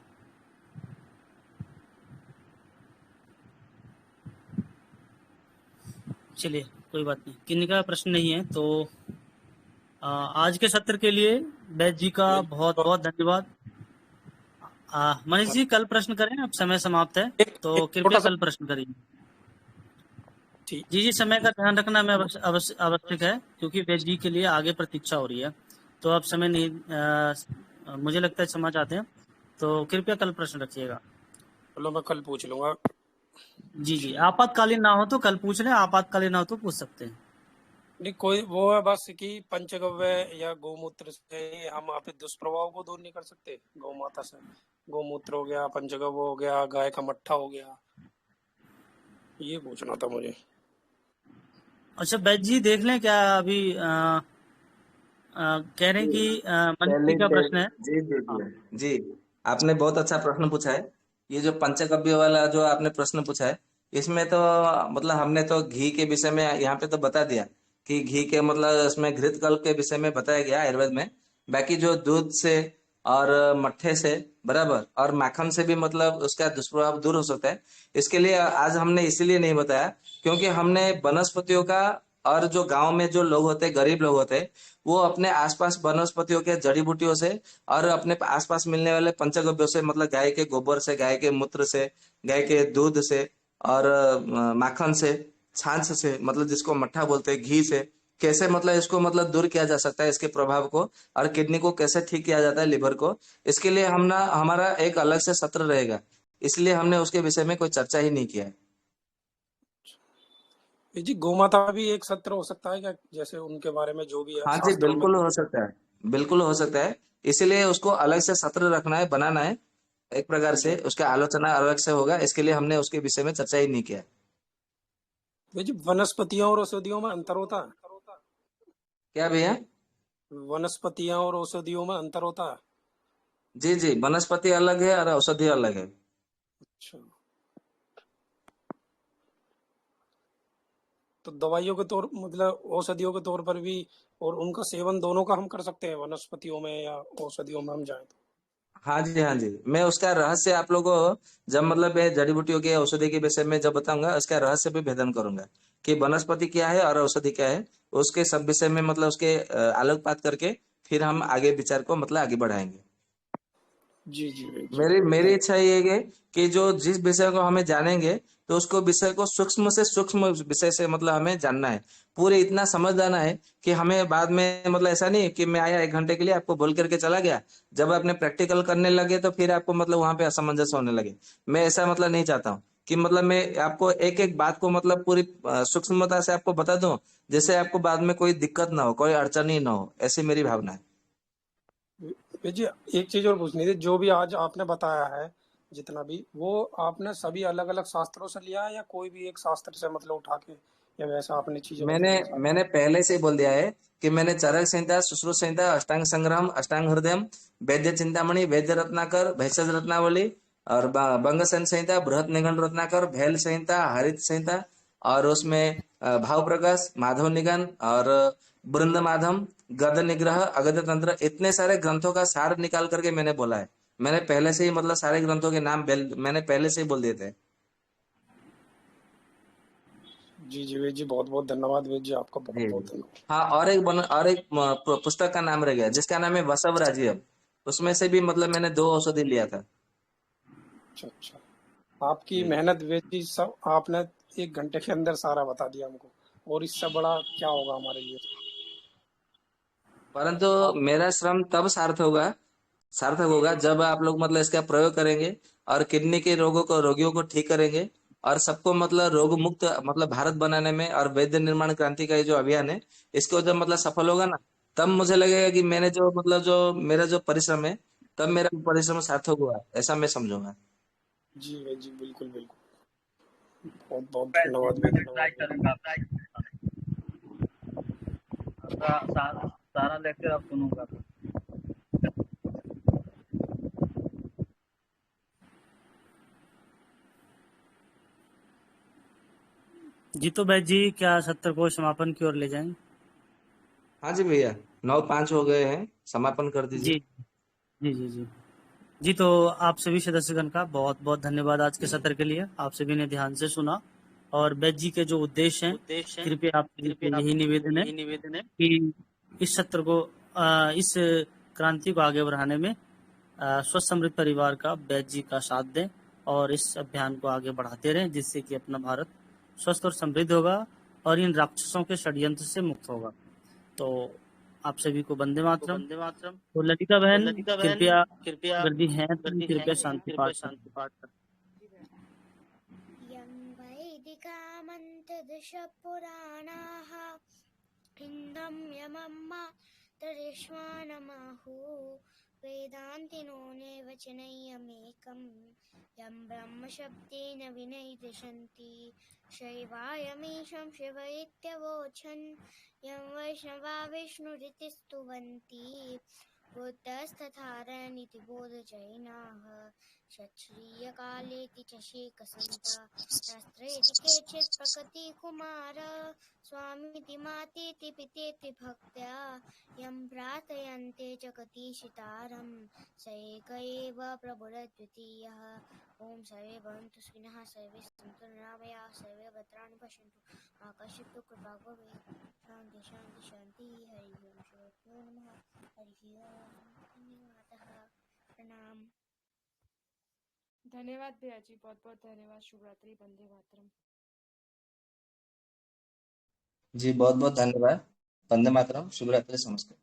चलिए, कोई बात नहीं, किन्हीं का प्रश्न नहीं है तो आज के सत्र के लिए वैद्य जी का बहुत बहुत धन्यवाद। मनीष जी, कल प्रश्न करें, अब समय समाप्त है तो कृपया कल प्रश्न करिए। जी जी, समय का ध्यान रखना में आवश्यक है, क्योंकि वैद्य जी के लिए आगे प्रतीक्षा हो रही है। तो अब समय नहीं, मुझे लगता है समझ आते हैं, तो कृपया कल प्रश्न रखिएगा। चलो मैं कल पूछ लूंगा। जी जी, आपातकालीन ना हो तो कल पूछ लें, आपातकालीन ना हो तो पूछ सकते हैं। नहीं, कोई वो है बस कि पंचगव्य या गौमूत्र से हम आप दुष्प्रभाव को दूर नहीं कर सकते। गौ माता से गौमूत्र हो गया, पंचगव्य हो गया, गाय का मट्ठा हो गया, ये पूछना था मुझे। अच्छा वैद्य जी, देख लें क्या अभी कह रहे हैं कि मनीष जी का प्रश्न है। जी जी जी जी, आपने बहुत अच्छा प्रश्न पूछा है। ये जो पंचगव्य वाला जो आपने प्रश्न पूछा है, इसमें तो मतलब हमने तो घी के विषय में यहाँ पे तो बता दिया कि घी के मतलब इसमें घृतकल्प के विषय में बताया गया आयुर्वेद में। बाकी जो दूध से और मट्ठे से बराबर और माखन से भी मतलब उसका दुष्प्रभाव दूर हो सकता है। इसके लिए आज हमने इसीलिए नहीं बताया क्योंकि हमने वनस्पतियों का, और जो गांव में जो लोग होते हैं, गरीब लोग होते हैं, वो अपने आसपास वनस्पतियों के जड़ी बूटियों से और अपने आसपास मिलने वाले पंचगव्यों से, मतलब गाय के गोबर से, गाय के मूत्र से, गाय के दूध से और माखन से, छाछ से, मतलब जिसको मट्ठा बोलते हैं, घी से, कैसे मतलब इसको मतलब दूर किया जा सकता है इसके प्रभाव को, और किडनी को कैसे ठीक किया जाता है, लिवर को। इसके लिए हम ना, हमारा एक अलग से सत्र रहेगा, इसलिए हमने उसके विषय में कोई चर्चा ही नहीं किया है। जी, गौ माता भी एक सत्र हो सकता है क्या, जैसे उनके बारे में जो भी है हाँ जी, शास्त्रों में? बिल्कुल हो सकता है, बिल्कुल हो सकता है। इसीलिए उसको अलग से सत्र रखना है, बनाना है, एक प्रकार से उसका आलोचना अलग से होगा। इसके लिए हमने उसके विषय में चर्चा ही नहीं किया। जी, वनस्पतियों और औषधियों में अंतर होता है? क्या भैया? वनस्पतियां और औषधियों में अंतर होता है? जी जी, वनस्पति अलग है और औषधि अलग है। अच्छा, तो दवाइयों के तौर मतलब औषधियों के तौर पर भी, और उनका सेवन दोनों का हम कर सकते हैं, वनस्पतियों में या औषधियों में हम जाए तो? हाँ जी, हाँ जी, मैं उसका रहस्य आप लोगों को जब मतलब मैं जड़ी बूटियों के औषधि के विषय में जब बताऊंगा, उसका रहस्य भी भेदन करूंगा कि वनस्पति क्या है और औषधि क्या है। उसके सब विषय में मतलब उसके आलोकपात करके फिर हम आगे विचार को मतलब आगे बढ़ाएंगे। जी जी जी। मेरी मेरी इच्छा ये है कि जो जिस विषय को हमें जानेंगे, तो उसको विषय को सूक्ष्म से सूक्ष्म विषय से मतलब हमें जानना है, पूरे इतना समझ जाना है कि हमें बाद में मतलब ऐसा नहीं कि मैं आया 1 घंटे के लिए आपको बोल करके चला गया, जब आपने प्रैक्टिकल करने लगे तो फिर आपको मतलब वहां पे असमंजस होने लगे। मैं ऐसा मतलब नहीं चाहता हूँ कि मतलब मैं आपको एक एक बात को मतलब पूरी सूक्ष्मता से आपको बता दूं, जिससे आपको बाद में कोई दिक्कत ना हो, कोई अड़चन ही ना हो, ऐसी मेरी भावना है। जी, एक चीज और पूछनी थी, जो भी आज आपने बताया है जितना भी, वो आपने सभी अलग अलग शास्त्रों से लिया है या कोई भी एक शास्त्र से मतलब उठा के, या वैसा आपने चीजें मैंने बताई सारी? मैंने पहले से ही बोल दिया है कि मैंने चरक संहिता, सुश्रुत संहिता, अष्टांग संग्राम, अष्टांग हृदयम, वैद्य चिंतामणि, वैद्य रत्नाकर, भैषज रत्नावली और बंग संहिता, बृहत निगंड रत्नाकर, भैल संहिता, हरित संहिता, और उसमें भाव प्रकाश, माधव निगन और बृंद माधव, गद निग्रह, अगध तंत्र, इतने सारे ग्रंथों का सार निकाल करके मैंने बोला है। मैंने पहले से ही मतलब सारे ग्रंथों के नाम मैंने पहले से ही बोल दिए थे। जी जी वेद जी, बहुत बहुत धन्यवाद वेद जी, आपका बहुत जी बहुत जी। धन्यवाद। हाँ, और एक पुस्तक का नाम रह गया जिसका नाम है वसव राज्यम। उसमें से भी मतलब मैंने 2 औषधि लिया था। अच्छा अच्छा, आपकी जी। मेहनत वेद जी, सब आपने 1 घंटे के अंदर सारा बता दिया हमको, और इससे बड़ा क्या होगा हमारे लिए? परंतु आप मेरा श्रम तब सार्थक होगा जब आप लोग मतलब इसका प्रयोग करेंगे और किडनी के रोगियों को ठीक करेंगे, और सबको मतलब रोग मुक्त मतलब भारत बनाने में, और वैद्य निर्माण क्रांति का ये जो अभियान है, इसको जब मतलब सफल होगा ना, तब मुझे लगेगा कि मैंने जो मतलब जो मेरा जो परिश्रम है, तब मेरा परिश्रम सार्थक हुआ, ऐसा मैं समझूंगा। जी भाई जी, बिल्कुल बिल्कुल। बहुत बहुत मैं धन्यवाद भाई। ट्राई करूंगा सारा लेक्चर अब सुनूंगा। जीतो भाई जी, क्या सत्र को समापन की ओर ले जाएं? हाँ जी भैया, 9:05 हो गए हैं, समापन कर दीजिए। जी जी जी जी जी। तो आप सभी सदस्यगण का बहुत बहुत धन्यवाद आज के सत्र के लिए। आप सभी ने ध्यान से सुना और बैच जी के जो उद्देश्य हैं, कृपया आप सभी से यही निवेदन है कि इस सत्र को इस क्रांति को आगे बढ़ाने में स्वस्थ समृद्ध परिवार का बैच जी का साथ दें और इस अभियान को आगे बढ़ाते रहें, जिससे कि अपना भारत स्वस्थ और समृद्ध होगा और इन राक्षसों के षड्यंत्र से मुक्त होगा। तो आप सभी को वंदे मातरम। तो ललिता बहन कृपया अगर दी हैं तो कृपया शांति पाठ करें। यं वैदिकामन्तदशपुराणाः हिन्दं यमं मातरिश्वानमाहुः वेदान्तिनो निर्वचनयमेकं यं ब्रह्मशब्देन विनैदिशन्ति शैवायमीशं शिव इत्यवोचन् यं वैष्णवा विष्णुरिति स्तुवन्ति बुद्धस्तथारयन्निति बोधजैनाः क्षत्रियकालेति च शेकसन्ता शास्त्रेति केचित् प्रकृतिकुमार स्वामीति मातेति पितेति भक्त्या यं प्रार्थयन्ते जगदीशितारं स एक एव प्रभुरद्वितीयः। ॐ सर्वे भवन्तु सुखिनः, सर्वे सन्तु निरामयाः, सर्वे भद्राणि पश्यन्तु मा कश्चित् दुःखभाग् भवेत्। शान्ति शान्ति शान्तिः। हरि ओं श्रीगुरुभ्यो नमः। हरिः ओं। धन्यवादः। प्रणाम। धन्यवाद भैया जी, बहुत बहुत धन्यवाद। शुभ रात्रि, वंदे मातरम। जी बहुत बहुत धन्यवाद। वंदे मातरम, शुभ रात्रि, नमस्कार।